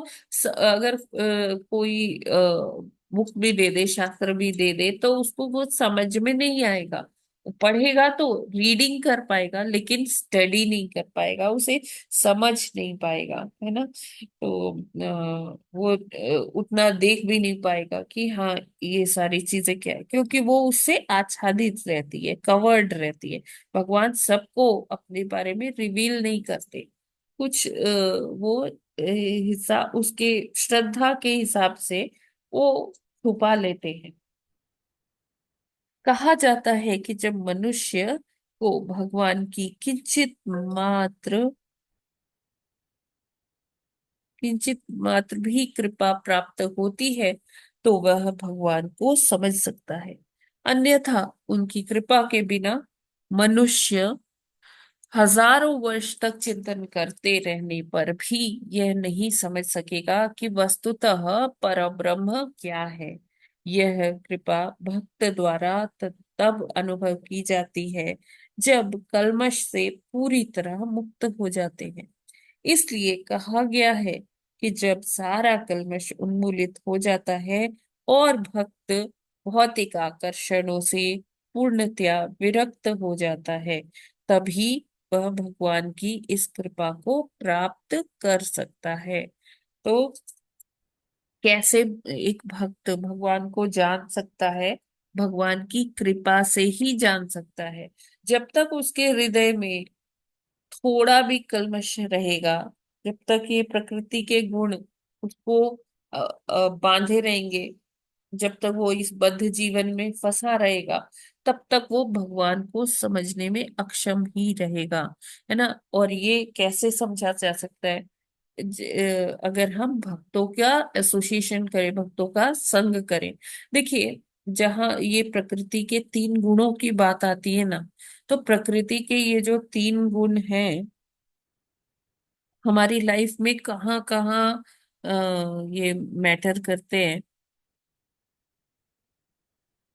Speaker 4: अगर कोई बुक भी दे दे, शास्त्र भी दे दे, तो उसको वो समझ में नहीं आएगा। पढ़ेगा तो रीडिंग कर पाएगा, लेकिन स्टडी नहीं कर पाएगा, उसे समझ नहीं पाएगा, है ना। तो वो उतना देख भी नहीं पाएगा कि हाँ ये सारी चीजें क्या है, क्योंकि वो उससे आच्छादित रहती है, कवर्ड रहती है। भगवान सबको अपने बारे में रिवील नहीं करते, कुछ वो हिस्सा उसके श्रद्धा के हिसाब से वो छुपा लेते हैं। कहा जाता है कि जब मनुष्य को भगवान की किंचित मात्र किंचित मात्र भी कृपा प्राप्त होती है तो वह भगवान को समझ सकता है। अन्यथा उनकी कृपा के बिना मनुष्य हजारों वर्ष तक चिंतन करते रहने पर भी यह नहीं समझ सकेगा कि वस्तुतः परब्रह्म क्या है। यह कृपा भक्त द्वारा तब अनुभव की जाती है जब कल्मश से पूरी तरह मुक्त हो जाते हैं। इसलिए कहा गया है कि जब सारा कल्मश उन्मूलित हो जाता है और भक्त भौतिक आकर्षणों से पूर्णतया विरक्त हो जाता है, तभी वह भगवान की इस कृपा को प्राप्त कर सकता है। तो कैसे एक भक्त भगवान को जान सकता है? भगवान की कृपा से ही जान सकता है। जब तक उसके हृदय में थोड़ा भी कल्मश रहेगा, जब तक ये प्रकृति के गुण उसको बांधे रहेंगे, जब तक वो इस बद्ध जीवन में फंसा रहेगा, तब तक वो भगवान को समझने में अक्षम ही रहेगा, है ना। और ये कैसे समझा जा सकता है? अगर हम भक्तों का एसोसिएशन करें, भक्तों का संग करें। देखिए, जहाँ ये प्रकृति के तीन गुणों की बात आती है ना, तो प्रकृति के ये जो तीन गुण हैं हमारी लाइफ में कहाँ कहाँ ये मैटर करते हैं।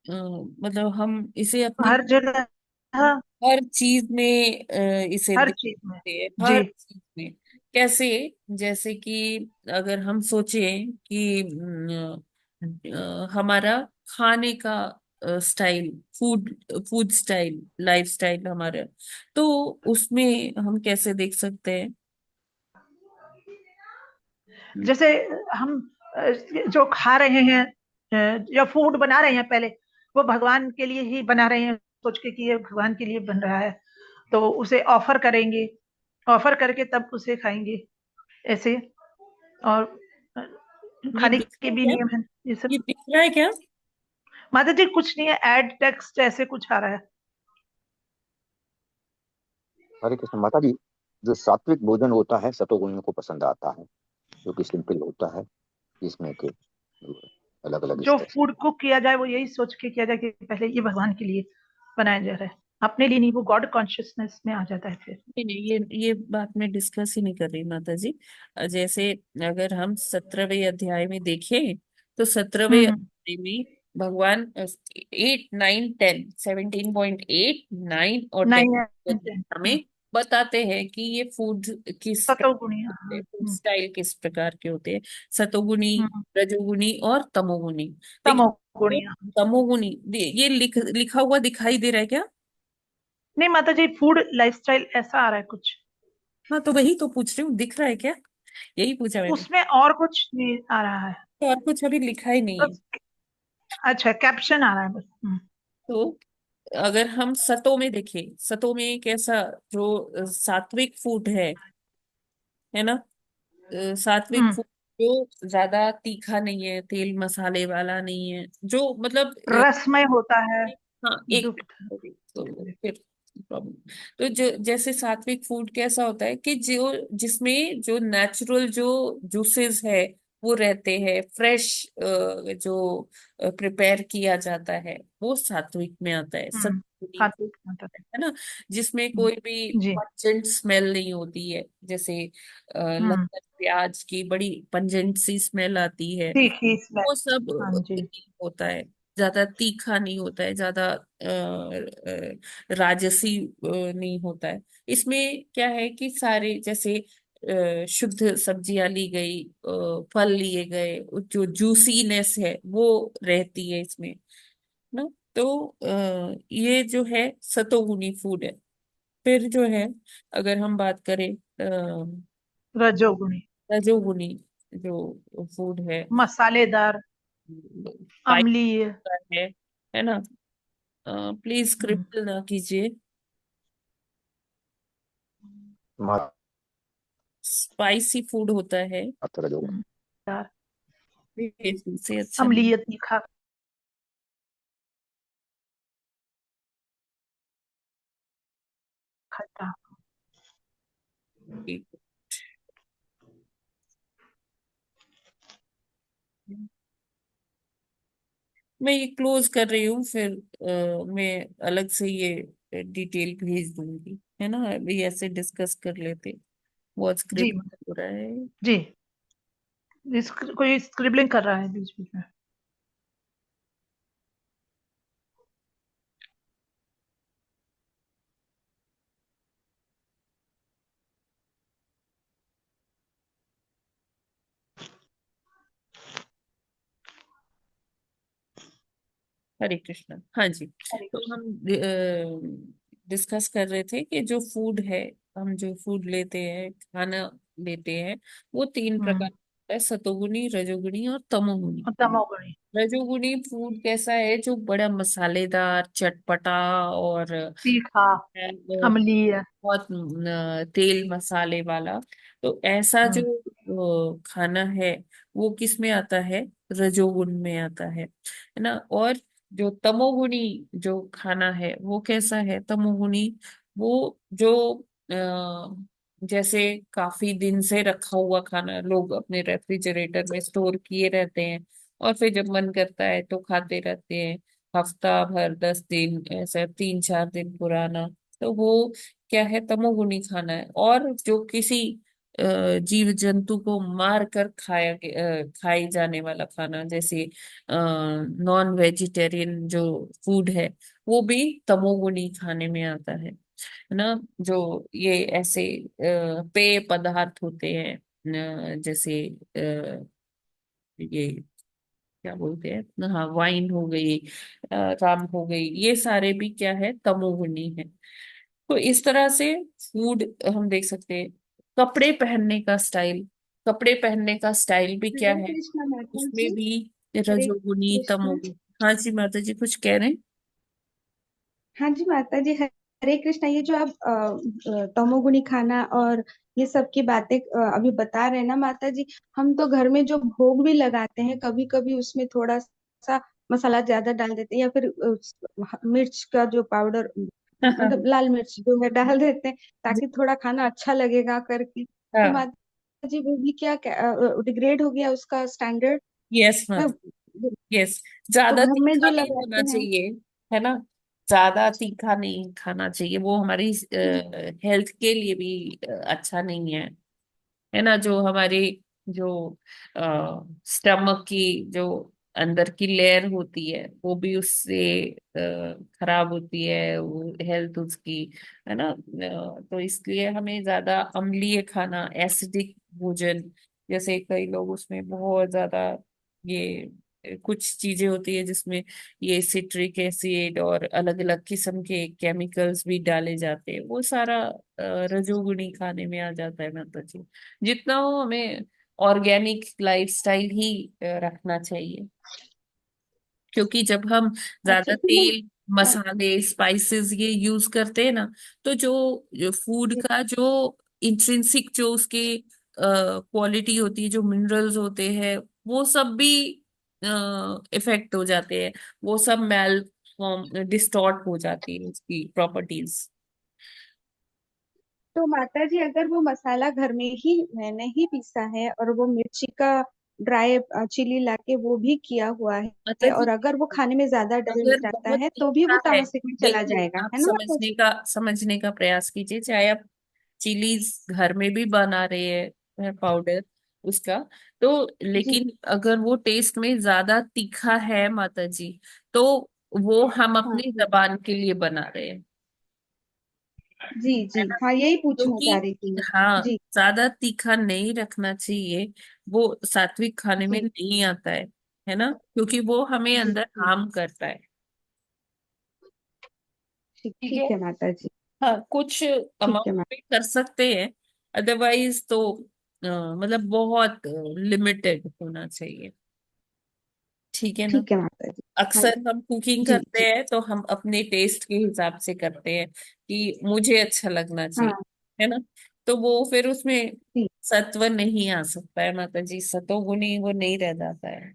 Speaker 4: मतलब हम इसे अपनी
Speaker 5: हर जगह,
Speaker 4: हर चीज में इसे
Speaker 5: हर चीज में।
Speaker 4: देखते हैं,
Speaker 5: जी।
Speaker 4: हर चीज में। कैसे? जैसे कि अगर हम सोचें कि हमारा खाने का style, food food style, life style हमारा, तो उसमें हम कैसे देख सकते हैं?
Speaker 5: जैसे हम जो खा रहे हैं, या फूड बना रहे हैं, पहले वो भगवान के लिए ही बना रहे हैं, सोच के कि ये भगवान के लिए बन रहा है, तो उसे ऑफर करेंगे, ऑफर करके तब उसे खाएंगे ऐसे। और
Speaker 4: ये
Speaker 5: खाने
Speaker 4: दिख रहा
Speaker 5: के
Speaker 4: है
Speaker 5: भी
Speaker 4: क्या?
Speaker 5: नियम है ये
Speaker 4: ये
Speaker 5: सब।
Speaker 4: दिख रहा है क्या?
Speaker 5: माता जी कुछ नहीं है, एड टेक्स्ट ऐसे कुछ आ रहा है।
Speaker 9: हरे कृष्ण माता जी। जो सात्विक भोजन होता है सतोगुणियों को पसंद आता है, जो कि सिंपल होता है, जिसमें के अलग अलग
Speaker 5: जो
Speaker 9: स्तर से।
Speaker 5: फूड कुक किया जाए वो यही सोच के किया जाए कि पहले ये भगवान के लिए बनाया जा रहा है, अपने लिए नहीं। वो गॉड कॉन्शियसनेस में आ जाता है फिर।
Speaker 4: नहीं नहीं, ये बात मैं डिस्कस ही नहीं कर रही माता जी। जैसे अगर हम 17वें अध्याय में देखें, तो 17वें
Speaker 5: हम्म।
Speaker 4: अध्याय में भगवान 8 9 10 17.8 9 और 10
Speaker 5: 9
Speaker 4: हमें बताते हैं कि ये फूड किस प्रकार
Speaker 5: सतोगुणी।
Speaker 4: के होते हैं, फूड
Speaker 5: हम्म।
Speaker 4: स्टाइल किस प्रकार के होते हैं। सतोगुणी,
Speaker 5: हम्म।
Speaker 4: रजोगुणी और तमोगुणी। देखिए,
Speaker 5: तमोगुणी।
Speaker 4: जो तमोगुणी, ये लिखा हुआ दिखाई दे रहा है क्या?
Speaker 5: नहीं माता जी, फूड लाइफस्टाइल ऐसा आ रहा है कुछ,
Speaker 4: हाँ, तो वही तो पूछ रही हूँ, दिख रहा है क्या? यही पूछा मैंने।
Speaker 5: उसमें और कुछ नहीं आ रहा है।
Speaker 4: तो और कुछ अभी लिखा ही नहीं है।
Speaker 5: बस, अच्छा कैप्शन आ रहा है बस।
Speaker 4: तो अगर हम सतों में देखें, सतों में कैसा, जो सात्विक फूड है ना, सात्विक
Speaker 5: हम्म।
Speaker 4: फूड जो ज्यादा तीखा नहीं है, तेल मसाले वाला नहीं है, जो मतलब
Speaker 5: रसमय होता है,
Speaker 4: हाँ, एक
Speaker 5: दुग्ध।
Speaker 4: मिनट, तो फिर प्रॉब्लम। तो जो जैसे सात्विक फूड कैसा होता है कि जो जिसमें जो नेचुरल जो जूसेस है वो रहते हैं, फ्रेश जो प्रिपेयर किया जाता है, वो सात्विक में आता है, सत्वगुणी
Speaker 5: सात्विक होता
Speaker 4: है ना। जिसमें
Speaker 5: है।
Speaker 4: कोई भी
Speaker 5: जी।
Speaker 4: पंजेंट स्मेल नहीं होती है, जैसे
Speaker 5: हम्म।
Speaker 4: लहसुन प्याज की बड़ी पंजेंट सी स्मेल आती है,
Speaker 5: तीखी स्मेल।
Speaker 4: वो सब
Speaker 5: हाँ जी।
Speaker 4: नहीं होता है। ज्यादा तीखा नहीं होता है, ज्यादा राजसी नहीं होता है। इसमें क्या है कि सारे जैसे शुद्ध सब्जियां ली गई, फल लिए गए, जो जूसीनेस है वो रहती है इसमें ना। तो ये जो है सतोगुनी फूड है। फिर जो है, अगर हम बात करें
Speaker 5: रजोगुणी।
Speaker 4: रजोगुनी जो फूड है,
Speaker 5: मसालेदार, अम्लीय।
Speaker 4: है है ना। Please
Speaker 5: hmm.
Speaker 4: क्रिटिकल ना कीजिए।
Speaker 9: माता
Speaker 4: स्पाइसी फूड होता है,
Speaker 9: जो
Speaker 5: दार,
Speaker 4: ये से अच्छा नहीं।
Speaker 5: अम्लीय, तीखा, खट्टा।
Speaker 4: मैं ये क्लोज कर रही हूँ, फिर मैं अलग से ये डिटेल भेज दूंगी, है ना। अभी ऐसे डिस्कस कर लेते, बहुत
Speaker 5: जी
Speaker 4: स्क्रिप्ट हो रहा है।
Speaker 5: जी, कोई स्क्रिबलिंग कर रहा है बीच बीच में।
Speaker 4: हरे कृष्णा। हाँ जी।
Speaker 5: हरे
Speaker 4: तो
Speaker 5: कृष्ण।
Speaker 4: हम डिस्कस कर रहे थे कि जो फूड है, हम जो फूड लेते हैं, खाना लेते हैं, वो तीन प्रकार का है: सतोगुणी, रजोगुणी और तमोगुणी।
Speaker 5: और तमोगुणी।
Speaker 4: रजोगुणी फूड कैसा है? जो बड़ा मसालेदार, चटपटा और
Speaker 5: तीखा, अम्लीय।
Speaker 4: बहुत तेल मसाले वाला। तो ऐसा जो खाना है, वो किस में आता है? रजोगुण में आता है ना। और जो तमोगुणी जो खाना है, वो कैसा है? तमोगुणी वो जो जैसे काफी दिन से रखा हुआ खाना लोग अपने रेफ्रिजरेटर में स्टोर किए रहते हैं, और फिर जब मन करता है तो खाते रहते हैं, हफ्ता भर, 10 दिन, ऐसा 3-4 दिन पुराना। तो वो क्या है? तमोगुणी खाना है। और जो किसी जीव जंतु को मार कर खाई जाने वाला खाना, जैसे नॉन वेजिटेरियन जो फूड है, वो भी तमोगुणी खाने में आता है ना। जो ये ऐसे पेय पदार्थ होते हैं, जैसे ये क्या बोलते हैं, हाँ, वाइन हो गई, राम हो गई, ये सारे भी क्या है? तमोगुणी है। तो इस तरह से फूड हम देख सकते हैं। कपड़े पहनने का स्टाइल, कपड़े पहनने का स्टाइल भी क्या
Speaker 6: हरे
Speaker 4: है?
Speaker 6: कृष्णा माता
Speaker 4: उसमें
Speaker 6: जी।
Speaker 4: भी
Speaker 6: हरे
Speaker 4: रजोगुणी,
Speaker 6: कृष्णा।
Speaker 4: तमोगुणी। हाँ जी माता जी, कुछ कह रहे हैं?
Speaker 6: हाँ जी माता जी, हरे कृष्णा। ये जो आप तमोगुणी खाना और ये सब की बातें अभी बता रहे हैं ना माता जी, हम तो घर में जो भोग भी लगाते हैं, कभी कभी उसमें थोड़ा सा मसाला ज्यादा डाल देते हैं, या फिर मिर्च का जो पाउडर, मतलब लाल मिर्च जो है डाल देते हैं,
Speaker 4: जी,
Speaker 6: ताकि थोड़ा खाना अच्छा लगेगा करके। तो
Speaker 4: हाँ।
Speaker 6: माता जी वो भी क्या डिग्रेड हो गया उसका स्टैंडर्ड
Speaker 4: यस
Speaker 6: है।
Speaker 4: माता, यस।
Speaker 6: तो
Speaker 4: ज्यादा
Speaker 6: घर में
Speaker 4: तीखा
Speaker 6: जो
Speaker 4: नहीं
Speaker 6: लगाते
Speaker 4: होना
Speaker 6: हैं।
Speaker 4: चाहिए, है ना। ज्यादा तीखा नहीं खाना चाहिए, वो हमारी हेल्थ के लिए भी अच्छा नहीं है ना। जो हमारी जो स्टमक की जो अंदर की लेयर होती है, वो भी उससे खराब होती है, वो हेल्थ उसकी, है ना। तो इसलिए हमें ज्यादा अम्लीय खाना, एसिडिक भोजन, जैसे कई लोग उसमें बहुत ज्यादा ये कुछ चीजें होती है जिसमें ये सिट्रिक एसिड और अलग अलग किस्म के केमिकल्स भी डाले जाते हैं, वो सारा रजोगुणी खाने में आ जाता है माता जी। जितना हो हमें ऑर्गेनिक लाइफस्टाइल ही रखना चाहिए। क्योंकि जब हम
Speaker 6: अच्छा
Speaker 4: ज्यादा
Speaker 6: तो मैं
Speaker 4: तेल, मसाले, स्पाइसेस ये यूज करते हैं ना, तो जो फूड का जो इंट्रिंसिक जो उसके क्वालिटी होती है, जो मिनरल्स होते हैं, वो सब भी इफेक्ट हो जाते हैं। वो सब मेल फॉर्म, डिस्टॉर्ट हो जाती है उसकी प्रॉपर्टीज।
Speaker 6: तो माता जी, अगर वो मसाला घर में ही मैंने ही पीसा है, और वो मिर्ची का ड्राई चिली लाके वो भी किया हुआ
Speaker 4: माता
Speaker 6: है,
Speaker 4: जी,
Speaker 6: और अगर वो खाने में ज्यादा डल
Speaker 4: अगर
Speaker 6: जाता
Speaker 4: बहुत
Speaker 6: है, तो भी
Speaker 4: तीखा
Speaker 6: वो
Speaker 4: है,
Speaker 6: तामसिक में चला
Speaker 4: देखिए
Speaker 6: जाएगा,
Speaker 4: आप
Speaker 6: है ना माता जी?
Speaker 4: समझने का प्रयास कीजिए। चाहे आप चिलीज घर में भी बना रहे हैं, पाउडर उसका, तो
Speaker 6: जी
Speaker 4: लेकिन अगर वो टेस्ट में ज्यादा तीखा है माता जी, तो वो हम
Speaker 6: हाँ
Speaker 4: अपनी
Speaker 6: जी
Speaker 4: जबान के लिए बना रहे हैं,
Speaker 6: जी
Speaker 4: है
Speaker 6: जी,
Speaker 4: ना।
Speaker 6: हाँ यही पूछना चाह
Speaker 4: क्योंकि
Speaker 6: रही थी मैं।
Speaker 4: हाँ,
Speaker 6: जी
Speaker 4: ज्यादा तीखा नहीं रखना चाहिए, वो सात्विक खाने में
Speaker 6: जी
Speaker 4: नहीं आता है ना, क्योंकि वो हमें
Speaker 6: जी
Speaker 4: अंदर
Speaker 6: जी,
Speaker 4: हार्म करता है।
Speaker 6: ठीक
Speaker 4: ठीक है।
Speaker 6: ठीक है माता जी।
Speaker 4: हाँ, कुछ
Speaker 6: ठीक है
Speaker 4: अमाउंट में कर सकते हैं, अदरवाइज तो मतलब बहुत लिमिटेड होना चाहिए। ठीक है ना।
Speaker 6: ठीक है माता जी। हाँ
Speaker 4: अक्सर हम कुकिंग
Speaker 6: जी
Speaker 4: करते
Speaker 6: जी।
Speaker 4: हैं तो हम अपने टेस्ट के हिसाब से करते हैं कि मुझे अच्छा लगना चाहिए,
Speaker 6: हाँ
Speaker 4: है ना। तो वो फिर उसमें
Speaker 6: जी
Speaker 4: सत्व नहीं आ सकता है माता जी, सतोगुणी वो नहीं रह जाता है।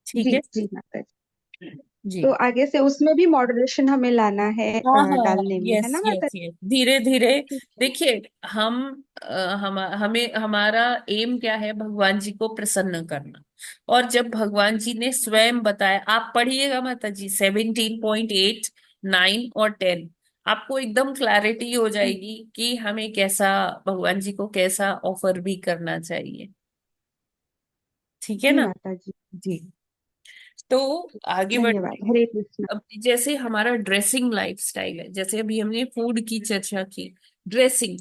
Speaker 4: ठीक
Speaker 6: जी
Speaker 4: है।
Speaker 6: जी माता जी।
Speaker 4: जी।
Speaker 6: तो आगे से उसमें भी मॉडरेशन हमें लाना है
Speaker 4: हाँ हाँ हाँ,
Speaker 6: डालने में, है
Speaker 4: यस
Speaker 6: ना माता
Speaker 4: यस यस, धीरे धीरे।
Speaker 6: जी?
Speaker 4: देखिए, हम हमें हमारा एम क्या है, भगवान जी को प्रसन्न करना। और जब भगवान जी ने स्वयं बताया, आप पढ़िएगा माता जी 17.8, 9 और 10, आपको एकदम क्लैरिटी हो जाएगी कि हमें कैसा, भगवान जी को कैसा ऑफर भी करना चाहिए। ठीक है
Speaker 6: जी
Speaker 4: ना?
Speaker 6: माता जी।
Speaker 4: जी। तो आगे बढ़ते
Speaker 6: धन्यवाद।
Speaker 4: हैं।
Speaker 6: हरे कृष्णा।
Speaker 4: अब जैसे हमारा ड्रेसिंग लाइफस्टाइल है, जैसे अभी हमने फूड की चर्चा की, ड्रेसिंग,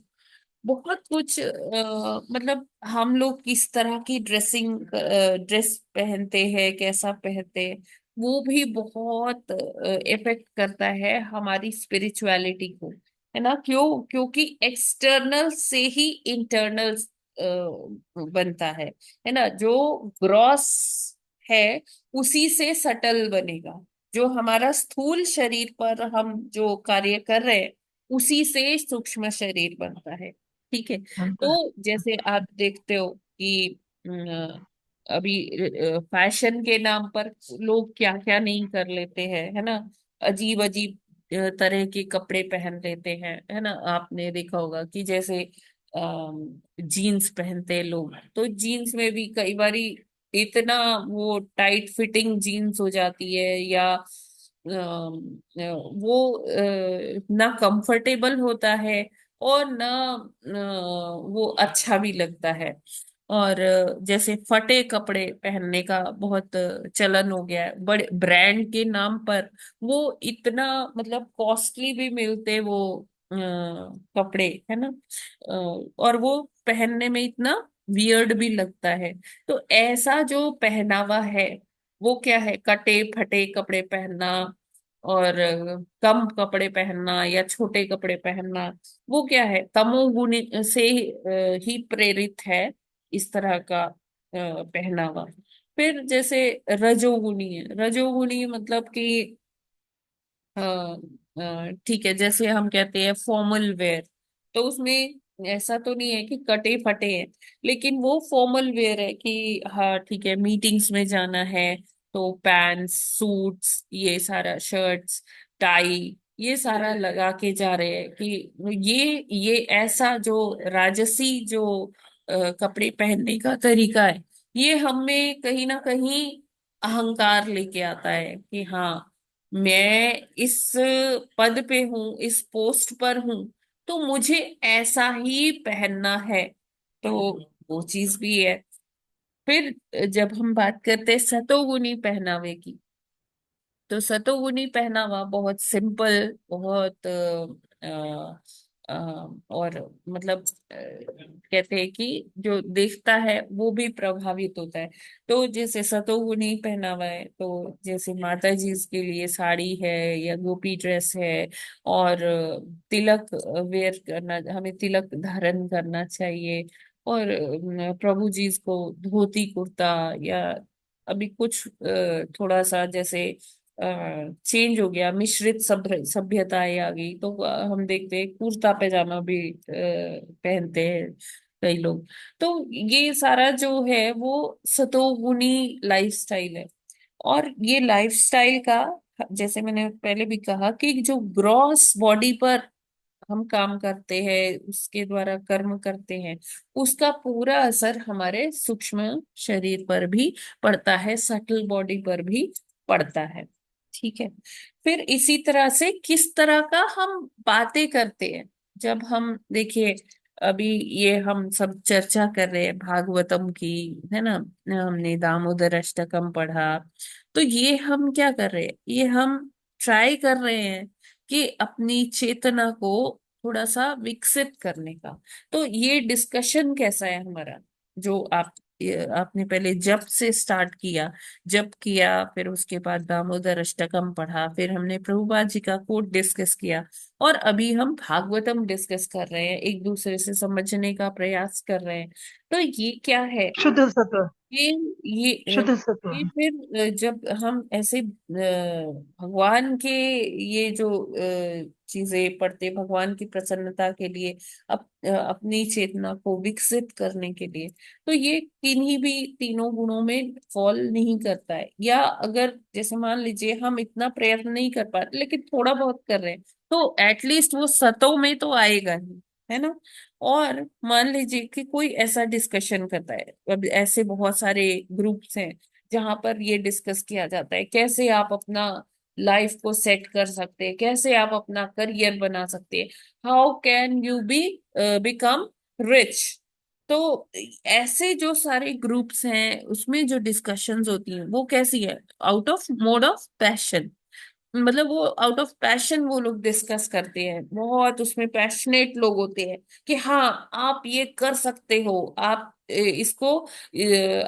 Speaker 4: बहुत कुछ मतलब हम लोग किस तरह की ड्रेस पहनते हैं, कैसा पहनते हैं, वो भी बहुत इफेक्ट करता है हमारी स्पिरिचुअलिटी को, है ना? क्योंकि एक्सटर्नल से ही इंटरनल बनता है ना? जो ग्रॉस है उसी से सटल बनेगा। जो हमारा स्थूल शरीर पर हम जो कार्य कर रहे हैं, उसी से सूक्ष्म शरीर बनता है। ठीक है। तो जैसे आप देखते हो कि अभी फैशन के नाम पर लोग क्या क्या नहीं कर लेते हैं, है ना? अजीब अजीब तरह के कपड़े पहन लेते हैं, है ना? आपने देखा होगा कि जैसे जीन्स पहनते हैं लोग, तो जीन्स में भी कई बारी इतना वो टाइट फिटिंग जीन्स हो जाती है, या वो ना कंफर्टेबल होता है, और ना वो अच्छा भी लगता है। और जैसे फटे कपड़े पहनने का बहुत चलन हो गया है, बड़े ब्रांड के नाम पर। वो इतना मतलब कॉस्टली भी मिलते वो कपड़े, है ना? और वो पहनने में इतना वियर्ड भी लगता है। तो ऐसा जो पहनावा है, वो क्या है? कटे फटे कपड़े पहनना, और कम कपड़े पहनना या छोटे कपड़े पहनना, वो क्या है? तमोगुण से ही प्रेरित है इस तरह का पहनावा। फिर जैसे रजोगुणी है, रजोगुणी मतलब कि ठीक है, जैसे हम कहते हैं फॉर्मल वेयर, तो उसमें ऐसा तो नहीं है कि कटे फटे हैं, लेकिन वो फॉर्मल वेयर है कि हाँ ठीक है, मीटिंग्स में जाना है तो पैंट्स, सूट्स, ये सारा, शर्ट्स, टाई, ये सारा लगा के जा रहे हैं कि ये ऐसा जो राजसी जो कपड़े पहनने का तरीका है, ये हमें कहीं ना कहीं अहंकार लेके आता है कि हाँ, मैं इस पद पे हूं, इस पोस्ट पर हूं, तो मुझे ऐसा ही पहनना है। तो वो चीज भी है। फिर जब हम बात करते हैं सतोगुनी पहनावे की, तो सतोगुनी पहनावा बहुत सिंपल, बहुत और मतलब कहते हैं कि जो देखता है वो भी प्रभावित होता है। तो जैसे सतोगुनी पहनावा है, तो जैसे माता जी के लिए साड़ी है या गोपी ड्रेस है, और तिलक वेयर करना, हमें तिलक धारण करना चाहिए। और प्रभु जी को धोती कुर्ता, या अभी कुछ थोड़ा सा जैसे चेंज हो गया, मिश्रित सभ्यताएं आ गई, तो हम देखते हैं कुर्ता पैजामा भी पहनते हैं कई लोग। तो ये सारा जो है वो सतोगुनी लाइफस्टाइल है। और ये लाइफस्टाइल का, जैसे मैंने पहले भी कहा, कि जो ग्रॉस बॉडी पर हम काम करते हैं, उसके द्वारा कर्म करते हैं, उसका पूरा असर हमारे सूक्ष्म शरीर पर भी पड़ता है, सटल बॉडी पर भी पड़ता है। ठीक है। फिर इसी तरह से किस तरह का हम बातें करते हैं, जब हम देखिए, अभी ये हम सब चर्चा कर रहे हैं भागवतम की, है ना? हमने दामोदर अष्टकम पढ़ा, तो ये हम क्या कर रहे हैं? ये हम ट्राई कर रहे हैं कि अपनी चेतना को थोड़ा सा विकसित करने का। तो ये डिस्कशन कैसा है हमारा, जो आपने पहले जप से स्टार्ट किया, जप किया, फिर उसके बाद दामोदर अष्टकम पढ़ा, फिर हमने प्रभुपाद जी का कोट डिस्कस किया, और अभी हम भागवतम डिस्कस कर रहे हैं, एक दूसरे से समझने का प्रयास कर रहे हैं। तो ये क्या है?
Speaker 5: शुद्ध सत्व।
Speaker 4: ये
Speaker 5: शुद्ध सत्व।
Speaker 4: ये फिर जब हम ऐसे भगवान के ये जो चीजें पढ़ते, भगवान की प्रसन्नता के लिए, अपनी चेतना को विकसित करने के लिए, तो ये किन्हीं भी तीनों गुणों में फॉल नहीं करता है। या अगर जैसे मान लीजिए हम इतना प्रयत्न नहीं कर पा रहे लेकिन थोड़ा बहुत कर रहे हैं, तो एटलीस्ट वो सतों में तो आएगा ही, है ना। और मान लीजिए कि कोई ऐसा डिस्कशन करता है, अब ऐसे बहुत सारे ग्रुप्स हैं जहां पर ये डिस्कस किया जाता है कैसे आप अपना लाइफ को सेट कर सकते हैं, कैसे आप अपना करियर बना सकते हैं, how can you be become rich. तो ऐसे जो सारे ग्रुप्स हैं उसमें जो डिस्कशंस होती हैं वो कैसी है, out of mode of passion. मतलब वो आउट ऑफ पैशन वो लोग डिस्कस करते हैं, बहुत उसमें पैशनेट लोग होते हैं कि हाँ आप ये कर सकते हो, आप इसको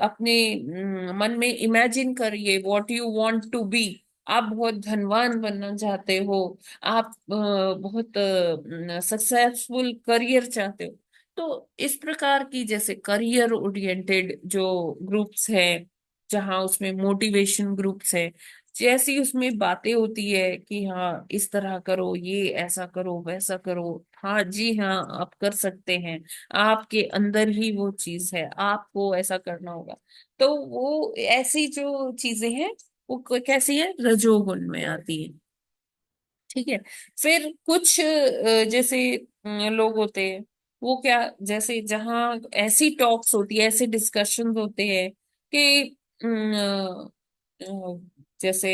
Speaker 4: अपने मन में इमेजिन करिए what you want to be. आप बहुत धनवान बनना चाहते हो, आप बहुत सक्सेसफुल करियर चाहते हो। तो इस प्रकार की जैसे करियर ओरिएंटेड जो ग्रुप्स हैं, जहाँ उसमें मोटिवेशन ग्रुप्स है, जैसी उसमें बातें होती है कि हाँ इस तरह करो, ये ऐसा करो, वैसा करो, हाँ जी हाँ आप कर सकते हैं, आपके अंदर ही वो चीज है, आपको ऐसा करना होगा। तो वो ऐसी जो चीजें हैं वो कैसी है, रजोगुण में आती है। ठीक है। फिर कुछ जैसे लोग होते हैं, वो क्या, जैसे जहाँ ऐसी टॉक्स होती है, ऐसे डिस्कशन होते हैं कि जैसे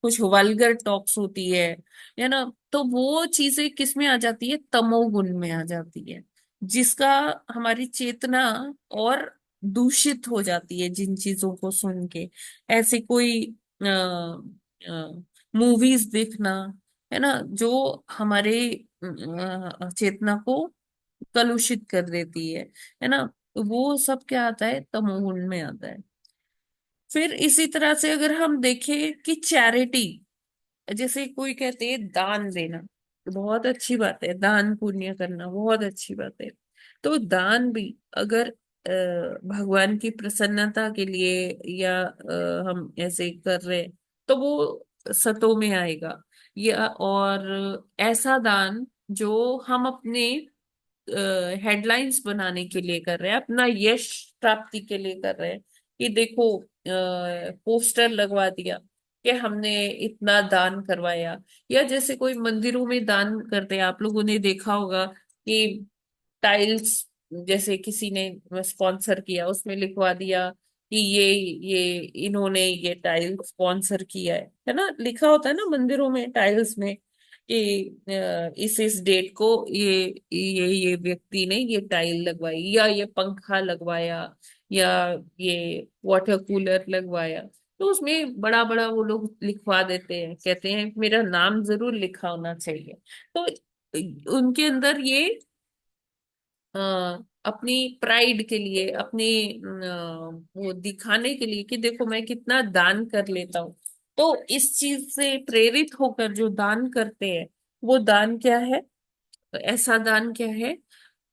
Speaker 4: कुछ वल्गर टॉक्स होती है ना, तो वो चीजें किस में आ जाती है, तमोगुण में आ जाती है, जिसका हमारी चेतना और दूषित हो जाती है जिन चीजों को सुन के। ऐसे कोई मूवीज देखना, है ना, जो हमारे चेतना को कलुषित कर देती है ना, तो वो सब क्या आता है, तमोगुण में आता है। फिर इसी तरह से अगर हम देखें कि चैरिटी, जैसे कोई कहते हैं दान देना, तो बहुत अच्छी बात है, दान पुण्य करना बहुत अच्छी बात है। तो दान भी अगर भगवान की प्रसन्नता के लिए या हम ऐसे कर रहे हैं, तो वो सतों में आएगा। या और ऐसा दान जो हम अपने हेडलाइंस बनाने के लिए कर रहे हैं, अपना यश प्राप्ति के लिए कर रहे हैं, कि देखो पोस्टर लगवा दिया कि हमने इतना दान करवाया। या जैसे कोई मंदिरों में दान करते हैं, आप लोगों ने देखा होगा कि टाइल्स, जैसे किसी ने स्पॉन्सर किया, उसमें लिखवा दिया कि ये इन्होंने ये टाइल स्पॉन्सर किया है ना, लिखा होता है ना मंदिरों में टाइल्स में कि इस डेट को ये व्यक्ति ने ये टाइल लगवाई, या ये पंखा लगवाया, या ये वाटर कूलर लगवाया। तो उसमें बड़ा बड़ा वो लोग लिखवा देते हैं, कहते हैं मेरा नाम जरूर लिखा होना चाहिए। तो उनके अंदर ये अ, अपनी प्राइड के लिए, अपनी वो दिखाने के लिए कि देखो मैं कितना दान कर लेता हूँ। तो इस चीज से प्रेरित होकर जो दान करते हैं, वो दान क्या है, तो ऐसा दान क्या है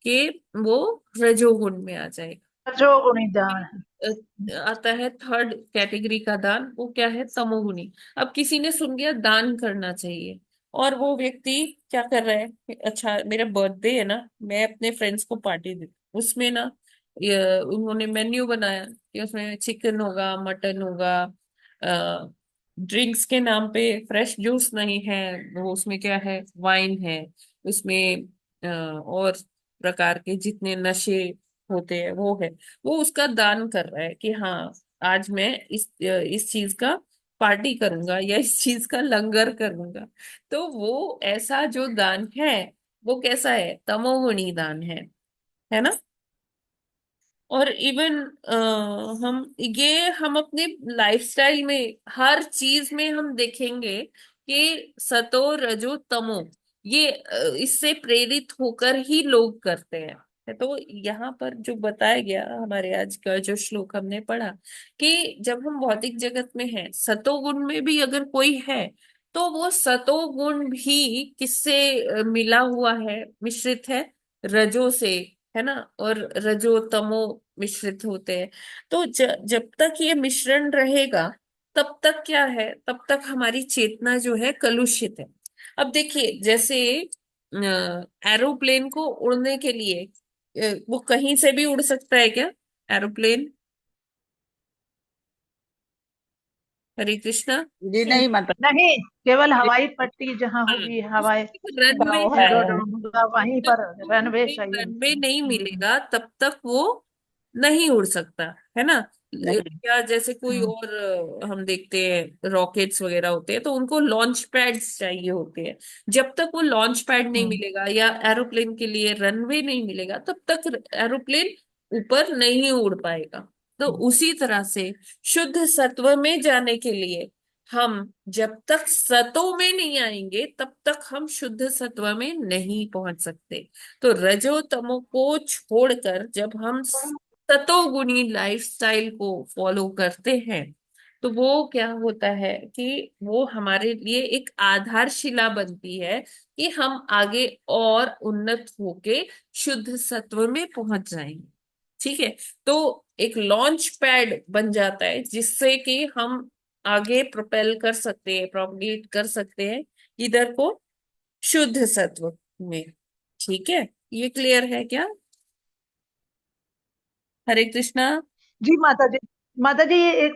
Speaker 4: कि वो रजोगुण में आ जाएगा।
Speaker 5: जो गुणी दान है।
Speaker 4: आता है थर्ड कैटेगरी का दान, वो क्या है, तमोगुणी। अब किसी ने सुन लिया दान करना चाहिए, और वो व्यक्ति क्या कर रहा है, अच्छा मेरा बर्थडे है ना, मैं अपने फ्रेंड्स को पार्टी दे, उसमें ना उन्होंने मेन्यू बनाया कि उसमें चिकन होगा, मटन होगा, ड्रिंक्स के नाम पे फ्रेश जूस नहीं है, वो उसमें क्या है, वाइन है, उसमें और प्रकार के जितने नशे होते हैं वो है। वो उसका दान कर रहा है कि हाँ आज मैं इस चीज का पार्टी करूंगा या इस चीज का लंगर करूंगा। तो वो ऐसा जो दान है वो कैसा है, तमोगुणी दान है ना। और इवन हम अपने लाइफस्टाइल में हर चीज में हम देखेंगे कि सतो रजो तमो, ये इससे प्रेरित होकर ही लोग करते हैं। तो यहाँ पर जो बताया गया, हमारे आज का जो श्लोक हमने पढ़ा, कि जब हम भौतिक जगत में हैं, सतोगुण में भी अगर कोई है, तो वो सतोगुण भी किससे मिला हुआ है, मिश्रित है, रजो से, है ना। और रजो तमो मिश्रित होते हैं। तो जब तक ये मिश्रण रहेगा, तब तक क्या है, तब तक हमारी चेतना जो है कलुषित है। अब देखिए जैसे एरोप्लेन को उड़ने के लिए वो कहीं से भी उड़ सकता है क्या, एरोप्लेन? हरे कृष्णा।
Speaker 3: जी नहीं माता।
Speaker 5: नहीं, केवल हवाई पट्टी जहाँ
Speaker 4: हाँ,
Speaker 5: होगी, हवाई
Speaker 4: रनवे है।
Speaker 5: एरोड्रोम होगा वहीं
Speaker 4: जब
Speaker 5: पर रनवे
Speaker 4: तक
Speaker 5: चाहिए
Speaker 4: रनवे
Speaker 5: उसको।
Speaker 4: नहीं मिलेगा तब तक वो नहीं उड़ सकता, है ना।
Speaker 5: नहीं।
Speaker 4: या जैसे कोई और हम देखते हैं रॉकेट्स वगैरह होते हैं तो उनको लॉन्च पैड्स चाहिए होते हैं। जब तक वो लॉन्च पैड नहीं
Speaker 5: हम्म।
Speaker 4: मिलेगा या एरोप्लेन के लिए रनवे नहीं मिलेगा तब तक एरोप्लेन ऊपर नहीं उड़ पाएगा। तो उसी तरह से शुद्ध सत्व में जाने के लिए हम जब तक सतों में नहीं आएंगे तब तक हम शुद्ध सत्व में नहीं पहुंच सकते। तो रजो तमो को छोड़कर जब हम सतोगुणी लाइफस्टाइल को फॉलो करते हैं तो वो क्या होता है कि वो हमारे लिए एक आधारशिला बनती है कि हम आगे और उन्नत होके शुद्ध सत्व में पहुंच जाएंगे। ठीक है। तो एक लॉन्च पैड बन जाता है जिससे कि हम आगे प्रोपेल कर सकते हैं, प्रोपगेट कर सकते हैं इधर को शुद्ध सत्व में। ठीक है, ये क्लियर है क्या? हरे कृष्णा।
Speaker 5: जी माता जी। माता जी, ये एक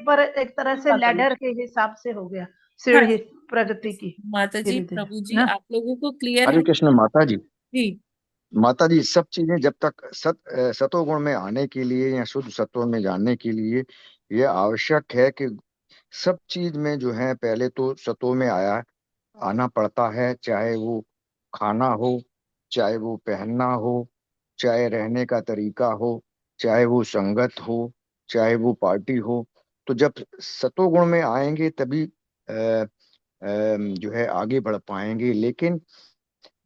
Speaker 5: तरह से
Speaker 3: माता जी।
Speaker 5: लैडर के हिसाब से हो गया,
Speaker 4: हाँ
Speaker 5: सीढ़ी प्रगति की,
Speaker 4: माता जी,
Speaker 5: धीरे धीरे
Speaker 4: प्रभु जी,
Speaker 5: ना।
Speaker 4: आप लोगों को क्लियर
Speaker 9: हरे
Speaker 4: है?
Speaker 9: कृष्ण माता जी।
Speaker 4: जी
Speaker 9: माता जी, सब चीजें जब तक सतोगुण में आने के लिए या शुद्ध सत्व में जाने के लिए ये आवश्यक है कि सब चीज में जो है पहले तो सत्व में आना पड़ता है। चाहे वो खाना हो, चाहे वो पहनना हो, चाहे रहने का तरीका हो, चाहे वो संगत हो, चाहे वो पार्टी हो। तो जब सतोगुण में आएंगे तभी जो है आगे बढ़ पाएंगे। लेकिन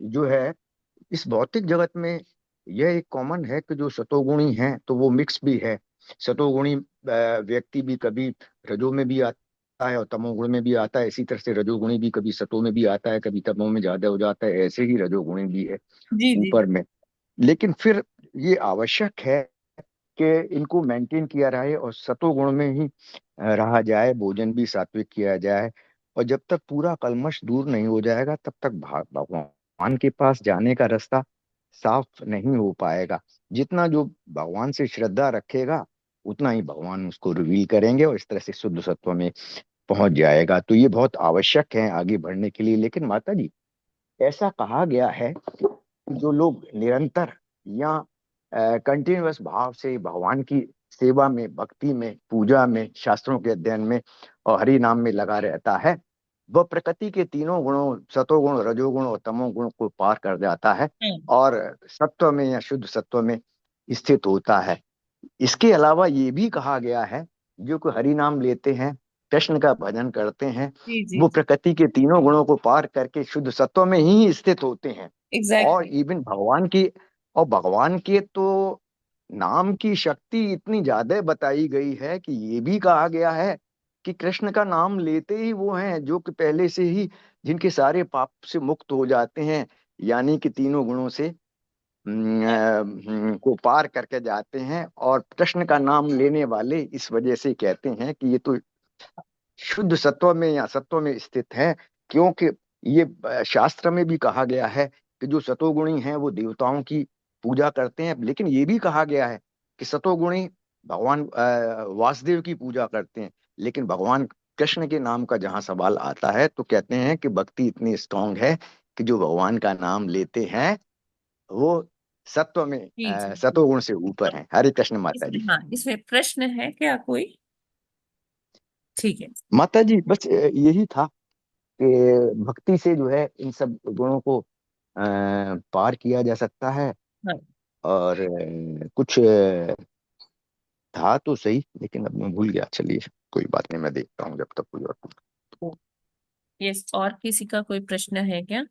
Speaker 9: जो है इस भौतिक जगत में यह एक कॉमन है कि जो सतोगुणी हैं तो वो मिक्स भी है। सतोगुणी व्यक्ति भी कभी रजो में भी आता है और तमोगुण में भी आता है। इसी तरह से रजोगुणी भी कभी सतो में भी आता है, कभी तमो में ज्यादा हो जाता है। ऐसे ही रजोगुणी भी है
Speaker 4: जी जी।
Speaker 9: ऊपर में। लेकिन फिर ये आवश्यक है कि इनको मेंटेन किया रहे और सतोगुण में ही रहा जाए, भोजन भी सात्विक किया जाए। और जब तक पूरा कल्मश दूर नहीं हो जाएगा तब तक भगवान के पास जाने का रास्ता साफ नहीं हो पाएगा। जितना जो भगवान से श्रद्धा रखेगा उतना ही भगवान उसको रिवील करेंगे और इस तरह से शुद्ध सत्व में पहुंच जाएगा। तो ये बहुत आवश्यक है आगे बढ़ने के लिए। लेकिन माता जी, ऐसा कहा गया है कि जो लोग निरंतर या कंटिन्यूअस भाव से भगवान की सेवा में, भक्ति में, पूजा में, शास्त्रों के अध्ययन में और हरि नाम में लगा रहता है, वह प्रकृति के तीनों गुणों सतोगुण, रजोगुण और तमोगुण को पार कर जाता है और सत्व में या शुद्ध सत्व में स्थित होता है। इसके अलावा ये भी कहा गया है जो कोई हरि नाम लेते हैं, कृष्ण का भजन करते हैं,
Speaker 4: जी जी।
Speaker 9: वो प्रकृति के तीनों गुणों को पार करके शुद्ध सत्व में ही स्थित होते हैं। और
Speaker 4: एग्जैक्टली।
Speaker 9: इवन भगवान के तो नाम की शक्ति इतनी ज्यादा बताई गई है कि ये भी कहा गया है कि कृष्ण का नाम लेते ही वो हैं जो कि पहले से ही जिनके सारे पाप से मुक्त हो जाते हैं, यानी कि तीनों गुणों से को पार करके जाते हैं। और कृष्ण का नाम लेने वाले इस वजह से कहते हैं कि ये तो शुद्ध सत्व में या सत्व में स्थित है। क्योंकि ये शास्त्र में भी कहा गया है कि जो सतोगुणी हैं वो देवताओं की पूजा करते हैं। लेकिन ये भी कहा गया है कि सतोगुणी भगवान वासुदेव की पूजा करते हैं। लेकिन भगवान कृष्ण के नाम का जहाँ सवाल आता है तो कहते हैं कि भक्ति इतनी स्ट्रांग है कि जो भगवान का नाम लेते हैं वो सत्व में
Speaker 4: जी जी।
Speaker 9: सतोगुण से ऊपर है। हरे कृष्ण माता जी।
Speaker 4: हाँ, इसमें प्रश्न है क्या कोई? ठीक है।
Speaker 9: माता जी, बस यही था कि भक्ति से जो है इन सब गुणों को पार किया जा सकता है।
Speaker 4: हाँ।
Speaker 9: और कुछ था तो सही, लेकिन अब मैं भूल गया। चलिए, कोई बात नहीं, मैं देखता हूँ जब तक कोई और
Speaker 4: यस, और किसी का कोई प्रश्न है क्या?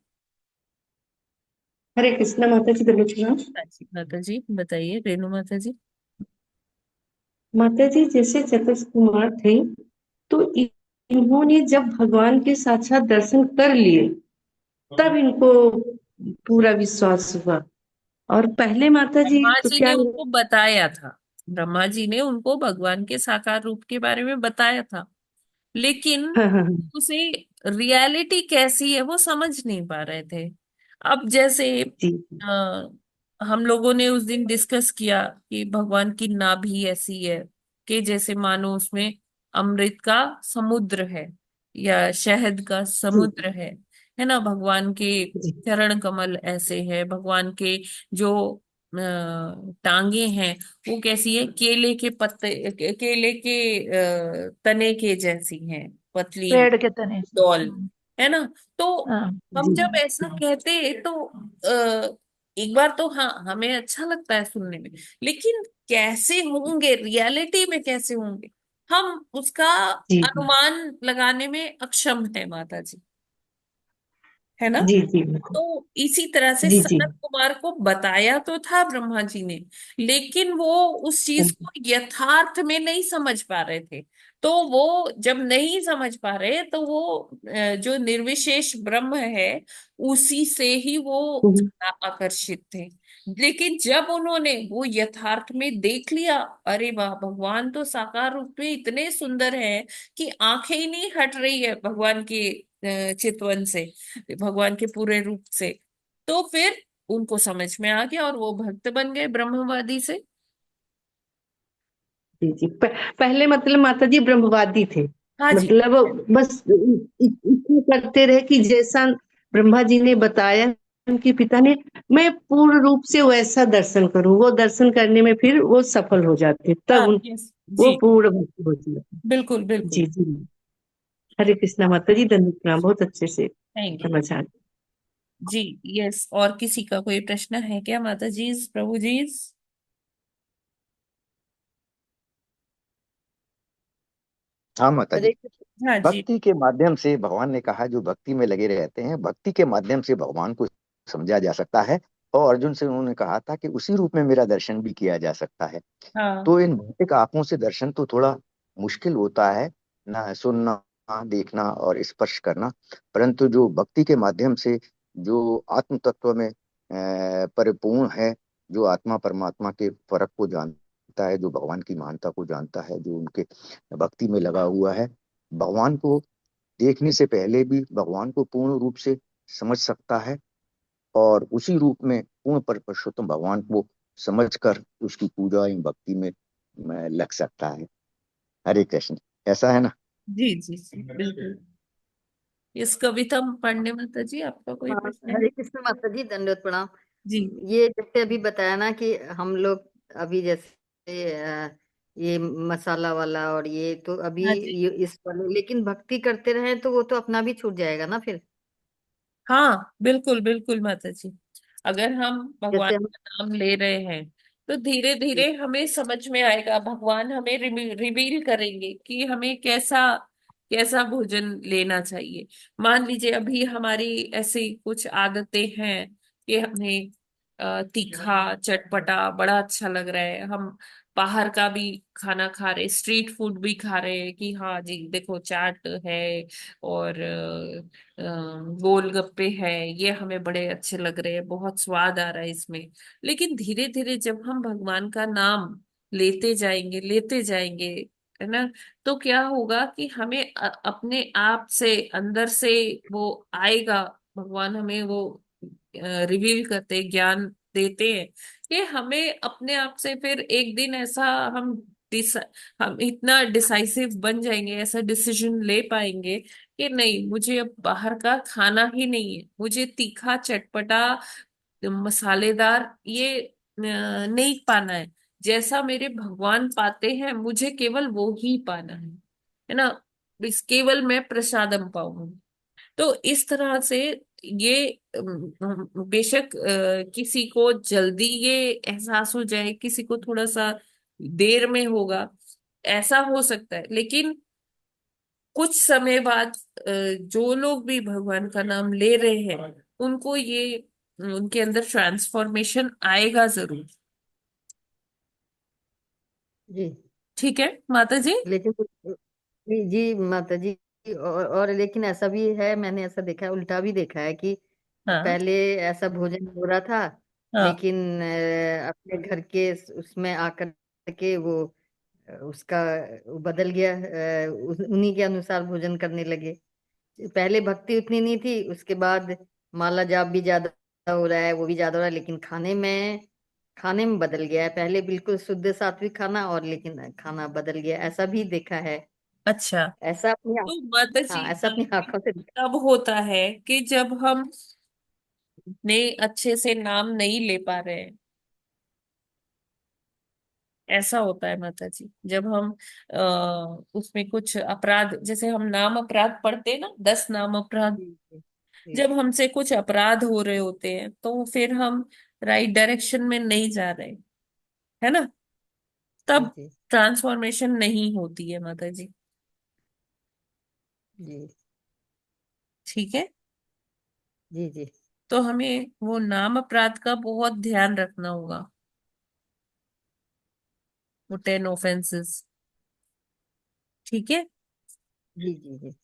Speaker 7: हरे कृष्णा माता जी, प्रवचना।
Speaker 4: हाँ जी माता जी, बताइए रेणु माता जी।
Speaker 7: माता जी, जैसे चतुष कुमार थे तो इन्होंने जब भगवान के साक्षात दर्शन कर लिए तब इनको पूरा विश्वास हुआ। और पहले माता जी
Speaker 4: ब्रह्मा
Speaker 7: तो
Speaker 4: जी
Speaker 7: क्या।
Speaker 4: ने उनको बताया था, ब्रह्मा जी ने उनको भगवान के साकार रूप के बारे में बताया था, लेकिन
Speaker 7: हाँ हाँ हाँ,
Speaker 4: उसे रियलिटी कैसी है वो समझ नहीं पा रहे थे। अब जैसे
Speaker 7: जी
Speaker 4: आ, हम लोगों ने उस दिन डिस्कस किया कि भगवान की नाभि ऐसी है कि जैसे मानो उसमें अमृत का समुद्र है या शहद का
Speaker 7: जी
Speaker 4: समुद्र है ना। भगवान के
Speaker 7: जी
Speaker 4: चरण कमल ऐसे है, भगवान के जो टांगे हैं वो कैसी है, केले के पत्ते केले के तने के जैसी हैं, पतली
Speaker 5: पेड़ के तने से।
Speaker 4: डॉल, है ना। तो
Speaker 5: हाँ।
Speaker 4: हम
Speaker 7: जी
Speaker 4: जब ऐसा कहते हैं तो एक बार तो हाँ हमें अच्छा लगता है सुनने में, लेकिन कैसे होंगे, रियलिटी में कैसे होंगे, हम उसका
Speaker 7: जी
Speaker 4: अनुमान लगाने में अक्षम है माता जी, है ना।
Speaker 7: जी जी बिल्कुल।
Speaker 4: तो इसी तरह से
Speaker 7: जी जी
Speaker 4: सनत कुमार को बताया तो था ब्रह्मा जी ने, लेकिन वो उस चीज को यथार्थ में नहीं समझ पा रहे थे। तो वो जब नहीं समझ पा रहे तो वो जो निर्विशेष ब्रह्म है उसी से ही वो ज्यादा आकर्षित थे। लेकिन जब उन्होंने वो यथार्थ में देख लिया, अरे वाह भगवान तो साकार रूप में इतने सुंदर हैं कि आंखें ही नहीं हट रही है भगवान के चितवन से, भगवान के पूरे रूप से। तो फिर उनको समझ में आ गया और वो भक्त बन गए ब्रह्मवादी से।
Speaker 7: जी जी पहले मतलब माता जी ब्रह्मवादी थे।
Speaker 4: हाँ जी।
Speaker 7: मतलब बस इतना करते रहे कि जैसा ब्रह्मा जी ने बताया उनके पिता ने, मैं पूर्ण रूप से वैसा दर्शन करूं, वो दर्शन करने में फिर वो सफल हो जाते,
Speaker 4: हाँ
Speaker 7: तब
Speaker 4: यस।
Speaker 7: वो
Speaker 4: जी
Speaker 7: पूर्ण भक्त हो जाते।
Speaker 4: बिल्कुल बिल्कुल।
Speaker 7: जी जी। हरे कृष्णा माता जी, धन्यवाद प्रणाम, बहुत अच्छे से
Speaker 4: थैंक यू।
Speaker 7: समझ आ गया।
Speaker 4: जी यस, और किसी का कोई प्रश्न है क्या माता जी, प्रभु जी?
Speaker 9: हाँ माता जी।
Speaker 2: हरे कृष्ण।
Speaker 4: हाँ जी।
Speaker 9: भक्ति के माध्यम से भगवान ने कहा जो भक्ति में लगे रहते हैं, भक्ति के माध्यम से भगवान को समझा जा सकता है। और अर्जुन से उन्होंने कहा था कि उसी रूप में मेरा दर्शन भी किया जा सकता है।
Speaker 4: हाँ
Speaker 9: तो इन भौतिक आंखों से दर्शन तो थोड़ा मुश्किल होता है, ना सुनना, देखना और स्पर्श करना। परंतु जो भक्ति के माध्यम से जो आत्म तत्व में परिपूर्ण है, जो आत्मा परमात्मा के फर्क को जानता है, जो भगवान की महानता को जानता है, जो उनके भक्ति में लगा हुआ है, भगवान को देखने से पहले भी भगवान को पूर्ण रूप से समझ सकता है। और उसी रूप में पूर्ण पुरुषोत्तम भगवान को समझकर उसकी पूजा एवं भक्ति में लग सकता है। हरे कृष्ण। ऐसा है ना।
Speaker 4: जी जी जी बिल्कुल। इस कविता पढ़ने माता जी आपका कोई
Speaker 2: हाँ,
Speaker 4: प्रश्न है?
Speaker 2: हरे कृष्ण माता जी, दंडवत प्रणाम।
Speaker 4: जी
Speaker 2: ये जैसे अभी बताया ना कि हम लोग अभी जैसे ये मसाला वाला और ये तो अभी
Speaker 4: हाँ जी।
Speaker 2: ये इस वाले, लेकिन भक्ति करते रहे तो वो तो अपना भी छूट जाएगा ना फिर।
Speaker 4: हाँ बिल्कुल बिल्कुल माता जी, अगर हम भगवान
Speaker 2: जैसे हम
Speaker 4: का नाम ले रहे हैं तो धीरे धीरे हमें समझ में आएगा, भगवान हमें रिवील करेंगे कि हमें कैसा कैसा भोजन लेना चाहिए। मान लीजिए अभी हमारी ऐसी कुछ आदतें हैं कि हमें तीखा चटपटा बड़ा अच्छा लग रहा है, हम बाहर का भी खाना खा रहे, स्ट्रीट फूड भी खा रहे हैं कि हाँ जी देखो चाट है और गोलगप्पे है, ये हमें बड़े अच्छे लग रहे हैं, बहुत स्वाद आ रहा है इसमें। लेकिन धीरे धीरे जब हम भगवान का नाम लेते जाएंगे, है ना, तो क्या होगा कि हमें अपने आप से अंदर से वो आएगा, भगवान हमें वो रिवील करते ज्ञान देते हैं कि हमें अपने आप से फिर एक दिन ऐसा हम हम इतना डिसाइसिव बन जाएंगे, ऐसा डिसीजन ले पाएंगे कि नहीं मुझे अब बाहर का खाना ही नहीं है, मुझे तीखा चटपटा मसालेदार ये नहीं पाना है। जैसा मेरे भगवान पाते हैं मुझे केवल वो ही पाना है ना। केवल मैं प्रसादम पाऊंगी। तो इस तरह से ये बेशक किसी को जल्दी ये एहसास हो जाए, किसी को थोड़ा सा देर में होगा, ऐसा हो सकता है। लेकिन कुछ समय बाद जो लोग भी भगवान का नाम ले रहे हैं उनको ये उनके अंदर ट्रांसफॉर्मेशन आएगा जरूर।
Speaker 2: जी,
Speaker 4: ठीक है माता जी।
Speaker 2: लेकिन जी माता जी, और लेकिन ऐसा भी है, मैंने ऐसा देखा है, उल्टा भी देखा है कि
Speaker 4: हाँ
Speaker 2: पहले ऐसा भोजन हो रहा था,
Speaker 4: हाँ
Speaker 2: लेकिन अपने घर के उसमें आकर के वो उसका वो बदल गया, उन्हीं के अनुसार भोजन करने लगे। पहले भक्ति उतनी नहीं थी, उसके बाद माला जाप भी ज्यादा हो रहा है, वो भी ज्यादा हो रहा है, लेकिन खाने में बदल गया है। पहले बिल्कुल शुद्ध सात्विक खाना और लेकिन खाना बदल गया, ऐसा भी देखा है।
Speaker 4: अच्छा।
Speaker 2: ऐसा अपनी
Speaker 4: तो माता जी
Speaker 2: हाँ, ऐसा अपनी
Speaker 4: ये
Speaker 2: आंखों से।
Speaker 4: तब होता है कि जब हम ने अच्छे से नाम नहीं ले पा रहे हैं। ऐसा होता है माता जी, जब हम उसमें कुछ अपराध, जैसे हम नाम अपराध पढ़ते हैं ना, 10 नाम अपराध।
Speaker 2: जी जी जी
Speaker 4: जब हमसे कुछ अपराध हो रहे होते हैं तो फिर हम राइट डायरेक्शन में नहीं जा रहे, है ना,
Speaker 2: जी
Speaker 4: तब
Speaker 2: जी
Speaker 4: ट्रांसफॉर्मेशन नहीं होती है माता जी।
Speaker 2: जी
Speaker 4: ठीक है।
Speaker 2: जी जी
Speaker 4: तो हमें वो नाम अपराध का बहुत ध्यान रखना होगा, वो 10 ऑफेंसेस। ठीक है।
Speaker 2: जी जी जी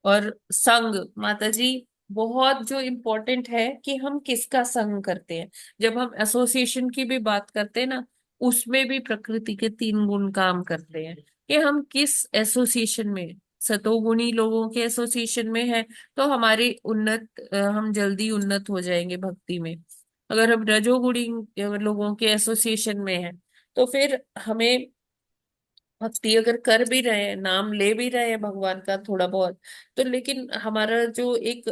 Speaker 4: और संग माता जी, बहुत जो इम्पोर्टेंट है कि हम किसका संग करते हैं। जब हम एसोसिएशन की भी बात करते हैं ना, उसमें भी प्रकृति के 3 गुण काम करते हैं कि हम किस एसोसिएशन में हैं। सतोगुणी लोगों के एसोसिएशन में है तो हमारी हम जल्दी उन्नत हो जाएंगे भक्ति में। अगर हम रजोगुणी लोगों के एसोसिएशन में है तो फिर हमें भक्ति अगर कर भी रहे हैं, नाम ले भी रहे हैं भगवान का थोड़ा बहुत, तो लेकिन हमारा जो एक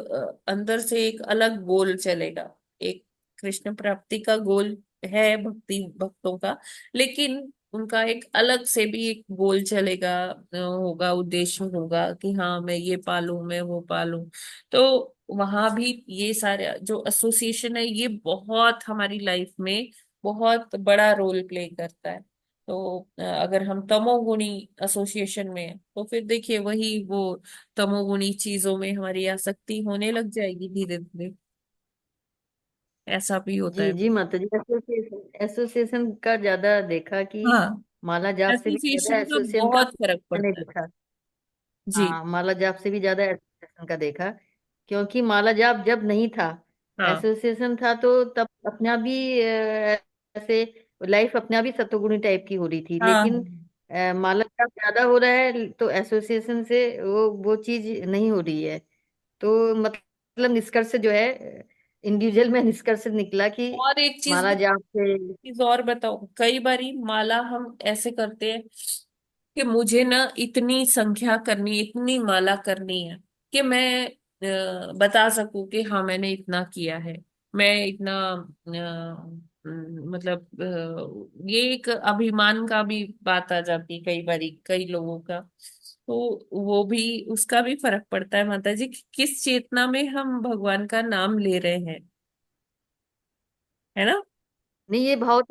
Speaker 4: अंदर से एक अलग गोल चलेगा। एक कृष्ण प्राप्ति का गोल है भक्ति भक्तों का, लेकिन उनका एक अलग से भी एक गोल चलेगा, होगा, उद्देश्य होगा कि हाँ मैं ये पालूं, मैं वो पालूं। तो वहां भी ये सारे जो एसोसिएशन है ये बहुत हमारी लाइफ में बहुत बड़ा रोल प्ले करता है। तो अगर हम तमोगुणी एसोसिएशन में हैं, तो फिर देखिए वही वो तमोगुणी चीजों में हमारी आसक्ति होने लग जाएगी धीरे धीरे। ऐसा भी होता
Speaker 2: जी
Speaker 4: है।
Speaker 2: जी माता जी, एसोसिएशन एसोसिएशन का ज्यादा देखा कि
Speaker 4: हाँ,
Speaker 2: माला जाप से भी ज्यादा
Speaker 4: एसोसिएशन का
Speaker 2: एसोसिएशन का
Speaker 4: बहुत फर्क
Speaker 2: मैंने
Speaker 4: पड़ता है।
Speaker 2: देखा।
Speaker 4: जी।
Speaker 2: हाँ, माला जाप से भी ज्यादा एसोसिएशन का देखा, क्योंकि माला जाप जब नहीं था,
Speaker 4: हाँ
Speaker 2: एसोसिएशन था, तो तब अपने आप भी ऐसे लाइफ अपने आप ही सत्वगुणी टाइप की हो रही थी।
Speaker 4: हाँ
Speaker 2: लेकिन माला जाप ज्यादा हो रहा है तो एसोसिएशन से वो चीज नहीं हो रही है। तो मतलब निष्कर्ष जो है, इंडिविजुअल में निष्कर्ष निकला कि
Speaker 4: और एक चीज
Speaker 2: माला जाप से।
Speaker 4: चीज और बताओ, कई बारी माला हम ऐसे करते हैं कि मुझे ना इतनी संख्या करनी, इतनी माला करनी है कि मैं बता सकूं कि हाँ मैंने इतना किया है, मैं इतना मतलब ये एक अभिमान का भी बात आ जाती है कई बारी कई लोगों का। तो वो भी, उसका भी फर्क पड़ता है माता जी कि किस चेतना में हम भगवान का नाम ले रहे हैं, है ना।
Speaker 2: नहीं, ये भाव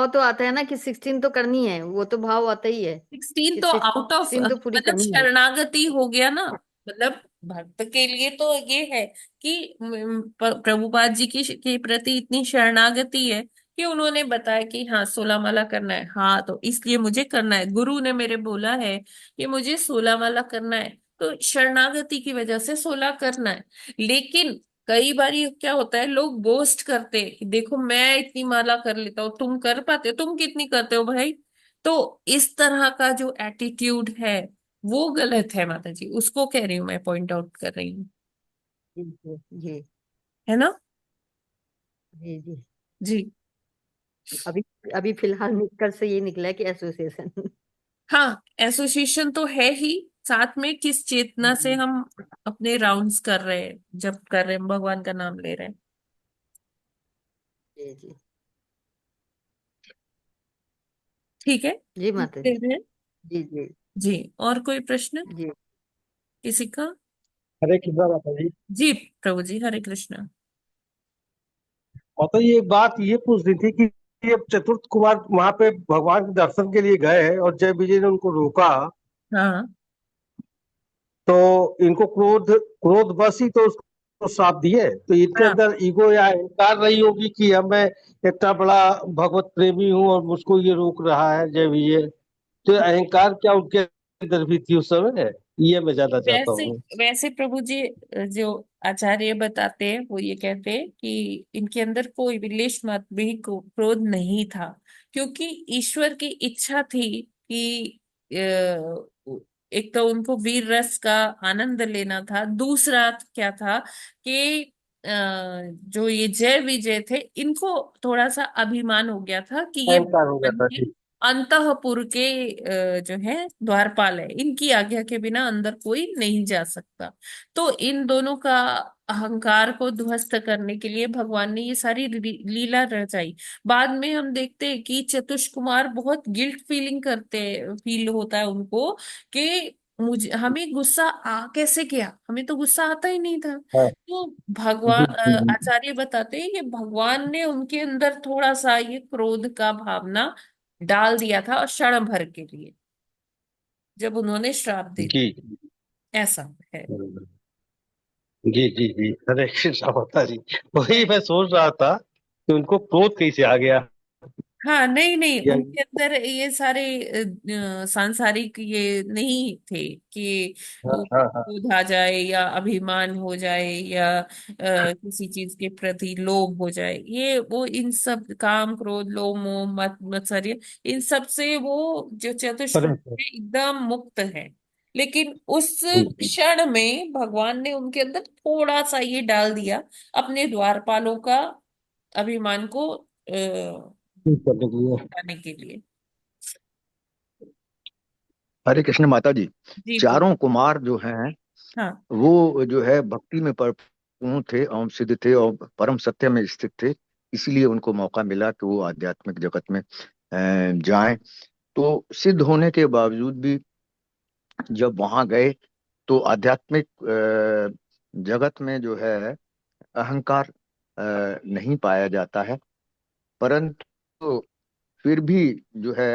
Speaker 2: तो आता है ना कि 16 तो करनी है, वो तो भाव आता ही है
Speaker 4: 16
Speaker 2: कि
Speaker 4: तो आउट ऑफ
Speaker 2: 16 तो पूरी
Speaker 4: मतलब
Speaker 2: करनी है।
Speaker 4: शरणागति हो गया ना। मतलब भक्त के लिए तो ये है कि प्रभुपाद जी की के प्रति इतनी शरणागति है कि उन्होंने बताया कि हाँ 16 माला करना है, हाँ तो इसलिए मुझे करना है, गुरु ने मेरे बोला है कि मुझे 16 माला करना है, तो शरणागति की वजह से 16 करना है। लेकिन कई बार ये क्या होता है, लोग बोस्ट करते हैं कि देखो मैं इतनी माला कर लेता हूँ, तुम कर पाते हो, तुम कितनी करते हो भाई। तो इस तरह का जो एटीट्यूड है वो गलत है माता जी, उसको कह रही हूँ, मैं पॉइंट आउट कर रही हूँ,
Speaker 2: जी जी जी
Speaker 4: है ना।
Speaker 2: जी जी
Speaker 4: जी।
Speaker 2: अभी अभी फिलहाल निष्कर्ष से ये निकला है कि एसोसिएशन।
Speaker 4: हाँ, एसोसिएशन तो है ही, साथ में किस चेतना से
Speaker 2: जी
Speaker 4: हम अपने राउंड्स कर रहे हैं, जब कर रहे हैं भगवान का नाम ले रहे हैं।
Speaker 2: जी जी
Speaker 4: ठीक है।
Speaker 2: जी माता जी।
Speaker 4: फिर है।
Speaker 2: जी जी
Speaker 4: जी। और कोई प्रश्न
Speaker 2: जी
Speaker 4: किसी का।
Speaker 10: हरे कृष्णा माता जी।
Speaker 4: जी प्रभु जी, हरे कृष्णा।
Speaker 10: माता जी, एक बात ये पूछ रही थी कि ये चतुर्थ कुमार वहां पे भगवान के दर्शन के लिए गए और जय विजय ने उनको रोका,
Speaker 4: हाँ।
Speaker 10: तो इनको क्रोध क्रोध बस ही तो उसको श्राप दिए। तो इनके
Speaker 4: हाँ,
Speaker 10: अंदर ईगो या अहंकार रही होगी कि अब मैं इतना बड़ा भगवत प्रेमी हूँ और मुझको ये रोक रहा है जय विजय। तो अहंकार क्या उनके अंदर भी थी उस समय, ये मैं जानना चाहता
Speaker 4: वैसे
Speaker 10: हूँ।
Speaker 4: वैसे प्रभु जी जो आचार्य बताते हैं वो ये कहते हैं कि इनके अंदर कोई भी लेश मात्र भी क्रोध नहीं था, क्योंकि ईश्वर की इच्छा थी कि एक तो उनको वीर रस का आनंद लेना था, दूसरा क्या था कि जो ये जय विजय थे इनको थोड़ा सा अभिमान हो गया था कि ये
Speaker 10: अहंकार हो
Speaker 4: भगवान
Speaker 10: जाता
Speaker 4: के
Speaker 10: थी।
Speaker 4: अंतःपुर के जो है द्वारपाल है, इनकी आज्ञा के बिना अंदर कोई नहीं जा सकता। तो इन दोनों का अहंकार को ध्वस्त करने के लिए भगवान ने ये सारी लीला रचाई। बाद में हम देखते हैं कि चतुष कुमार बहुत गिल्ट फील होता है उनको कि मुझे हमें गुस्सा आ कैसे गया, हमें तो गुस्सा आता ही नहीं था।
Speaker 10: हाँ।
Speaker 4: तो भगवान आचार्य बताते हैं कि भगवान ने उनके अंदर थोड़ा सा ये क्रोध का भावना डाल दिया था, और क्षण भर के लिए, जब उन्होंने श्राप दे
Speaker 10: जी
Speaker 4: दिया, ऐसा है।
Speaker 10: जी जी जी, हरे कृष्णा माता जी। वही मैं सोच रहा था कि उनको क्रोध कैसे आ गया।
Speaker 4: हाँ, नहीं नहीं,
Speaker 10: या
Speaker 4: उनके अंदर ये सारे सांसारिक ये नहीं थे कि
Speaker 10: हाँ
Speaker 4: वो
Speaker 10: हाँ हाँ।
Speaker 4: क्रोध आ जाए या अभिमान हो जाए या किसी चीज के प्रति लोभ हो जाए, ये वो इन सब काम क्रोध लोभ मोह मत मत्सर्य, इन सब से वो जो चतुष्क
Speaker 10: अरे
Speaker 4: है एकदम मुक्त है। लेकिन उस
Speaker 10: जी,
Speaker 4: क्षण में भगवान ने उनके अंदर थोड़ा सा ये डाल दिया, अपने द्वारपालों का अभिमान को
Speaker 10: ठीक करने के लिए।
Speaker 4: करने के लिए।
Speaker 9: हरे कृष्ण माता जी।
Speaker 4: जी बोल।
Speaker 9: चारों कुमार जो हैं
Speaker 4: हाँ
Speaker 9: वो जो है भक्ति में परिपूर्ण थे और सिद्ध थे और परम सत्य में स्थित थे। इसीलिए उनको मौका मिला कि वो आध्यात्मिक जगत में जाएं। तो सिद्ध होने के बावजूद भी जब वहां गए तो आध्यात्मिक जगत में जो है अहंकार नहीं पाया जाता है। परंतु फिर भी जो है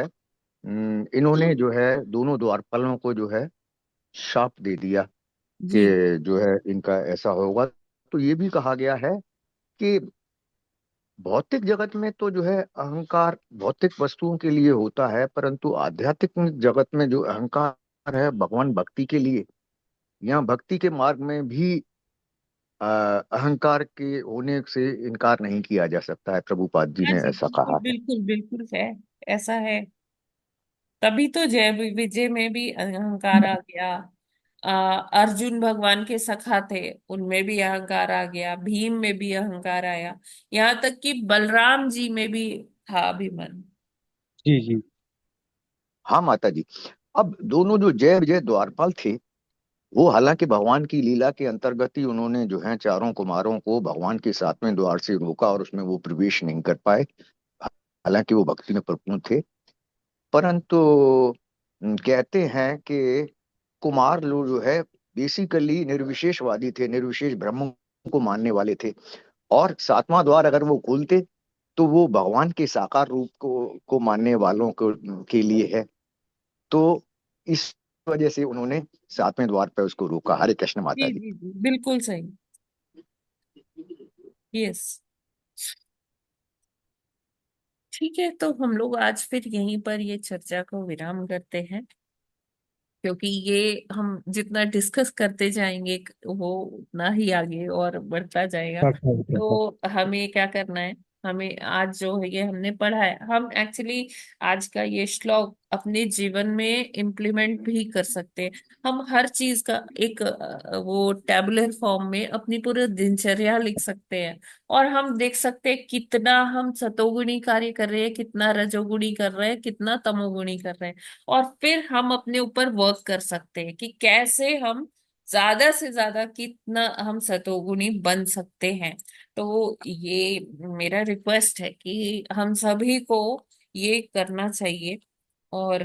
Speaker 9: इन्होंने जो है दोनों द्वारपालों को जो है शाप दे दिया कि
Speaker 4: जी
Speaker 9: जो है इनका ऐसा होगा। तो ये भी कहा गया है कि भौतिक जगत में तो जो है अहंकार भौतिक वस्तुओं के लिए होता है, परंतु आध्यात्मिक जगत में जो अहंकार है भगवान भक्ति के लिए, यहाँ भक्ति के मार्ग में भी अहंकार के होने से इनकार नहीं किया जा सकता है। प्रभुपाद जी
Speaker 4: हाँ
Speaker 9: ने
Speaker 4: जी,
Speaker 9: ऐसा
Speaker 4: बिल्कुल
Speaker 9: कहा है।
Speaker 4: बिल्कुल बिल्कुल है, ऐसा है। तभी तो जय विजय में भी अहंकार आ गया। अर्जुन भगवान के सखा थे, उनमें भी अहंकार आ गया, भीम में भी अहंकार आया, यहाँ तक कि बलराम जी में भी था अभिमान।
Speaker 10: जी जी
Speaker 9: हाँ माता जी। अब दोनों जो जय विजय द्वारपाल थे वो हालांकि भगवान की लीला के अंतर्गत ही उन्होंने जो है चारों कुमारों को भगवान के सातवें द्वार से रोका और उसमें वो प्रवेश नहीं कर पाए। हालांकि वो भक्ति में परिपूर्ण थे, परंतु कहते हैं कि कुमार लोग जो है बेसिकली निर्विशेषवादी थे, निर्विशेष ब्रह्म को मानने वाले थे। और सातवां द्वार अगर वो खोलते तो वो भगवान के साकार रूप को मानने वालों को के लिए है। तो इस वजह से उन्होंने सातवें द्वार पर उसको रोका। हरे कृष्ण माता
Speaker 4: जी
Speaker 9: जी।
Speaker 4: जी जी, बिल्कुल सही। यस। ठीक है, तो हम लोग आज फिर यहीं पर ये चर्चा को विराम करते हैं, क्योंकि ये हम जितना डिस्कस करते जाएंगे वो उतना ही आगे और बढ़ता जाएगा। तो हमें क्या करना है, हमें आज जो है ये हमने पढ़ा है, हम एक्चुअली आज का ये श्लोक अपने जीवन में इम्प्लीमेंट भी कर सकते हैं। हम हर चीज का एक वो टैबुलर फॉर्म में अपनी पूरी दिनचर्या लिख सकते हैं, और हम देख सकते हैं कितना हम सतोगुणी कार्य कर रहे हैं, कितना रजोगुणी कर रहे हैं, कितना तमोगुणी कर रहे हैं। और फिर हम अपने ऊपर वर्क कर सकते हैं कि कैसे हम ज्यादा से ज्यादा कितना हम सतोगुणी बन सकते हैं। तो ये मेरा रिक्वेस्ट है कि हम सभी को ये करना चाहिए, और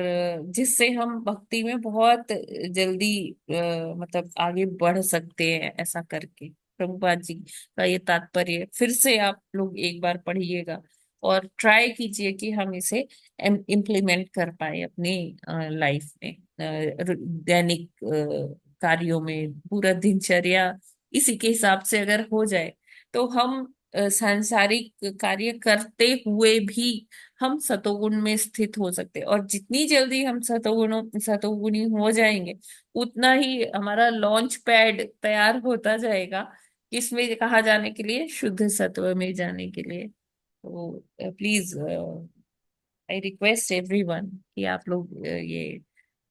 Speaker 4: जिससे हम भक्ति में बहुत जल्दी मतलब आगे बढ़ सकते हैं, ऐसा करके। प्रभुपाद जी का ये तात्पर्य फिर से आप लोग एक बार पढ़िएगा और ट्राई कीजिए कि हम इसे इम्प्लीमेंट कर पाए अपनी लाइफ में, दैनिक कार्यों में, पूरा दिनचर्या इसी के हिसाब से अगर हो जाए तो हम सांसारिक कार्य करते हुए भी हम सतोगुण में स्थित हो सकते हैं। और जितनी जल्दी हम सतोगुणी हो जाएंगे, उतना ही हमारा लॉन्च पैड तैयार होता जाएगा, किसमें कहा जाने के लिए, शुद्ध सत्व में जाने के लिए। तो प्लीज आई रिक्वेस्ट एवरीवन कि आप लोग ये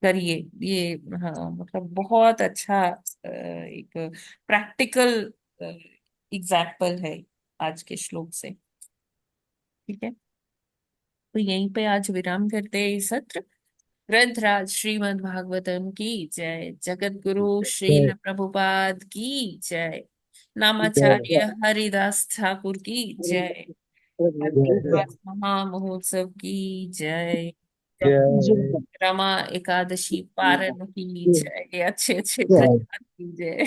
Speaker 4: करिए। ये हाँ, मतलब बहुत अच्छा एक प्रैक्टिकल एग्जाम्पल है आज के श्लोक से। ठीक है। तो यहीं पे आज विराम करते हैं इस सत्र। ग्रंथराज श्रीमद् भागवतम की जय। जगत गुरु श्रील प्रभुपाद की जय। नामाचार्य हरिदास ठाकुर की जय। हरिदास महामहोत्सव की जय। रमा एकादशी पारण की जय। अच्छे अच्छे प्रसाद की जय।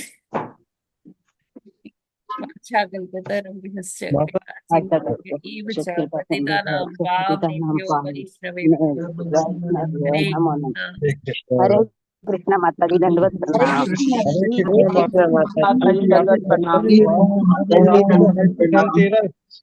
Speaker 4: वाञ्छाकल्पतरुभ्यश्च कृपासिन्धुभ्य एव च पतितानां पावनेभ्यो वैष्णवेभ्यो हरे कृष्ण।
Speaker 3: हरे कृष्णा माता जी दंडवत
Speaker 1: हरे
Speaker 3: प्रणाम।
Speaker 1: कृष्णा
Speaker 10: हरे
Speaker 1: जी,
Speaker 10: कृष्णा
Speaker 1: हरे
Speaker 10: माता
Speaker 1: कृष्णा
Speaker 10: जी।
Speaker 1: माता जी,
Speaker 3: दंडवत प्रणाम।
Speaker 10: धनतेरस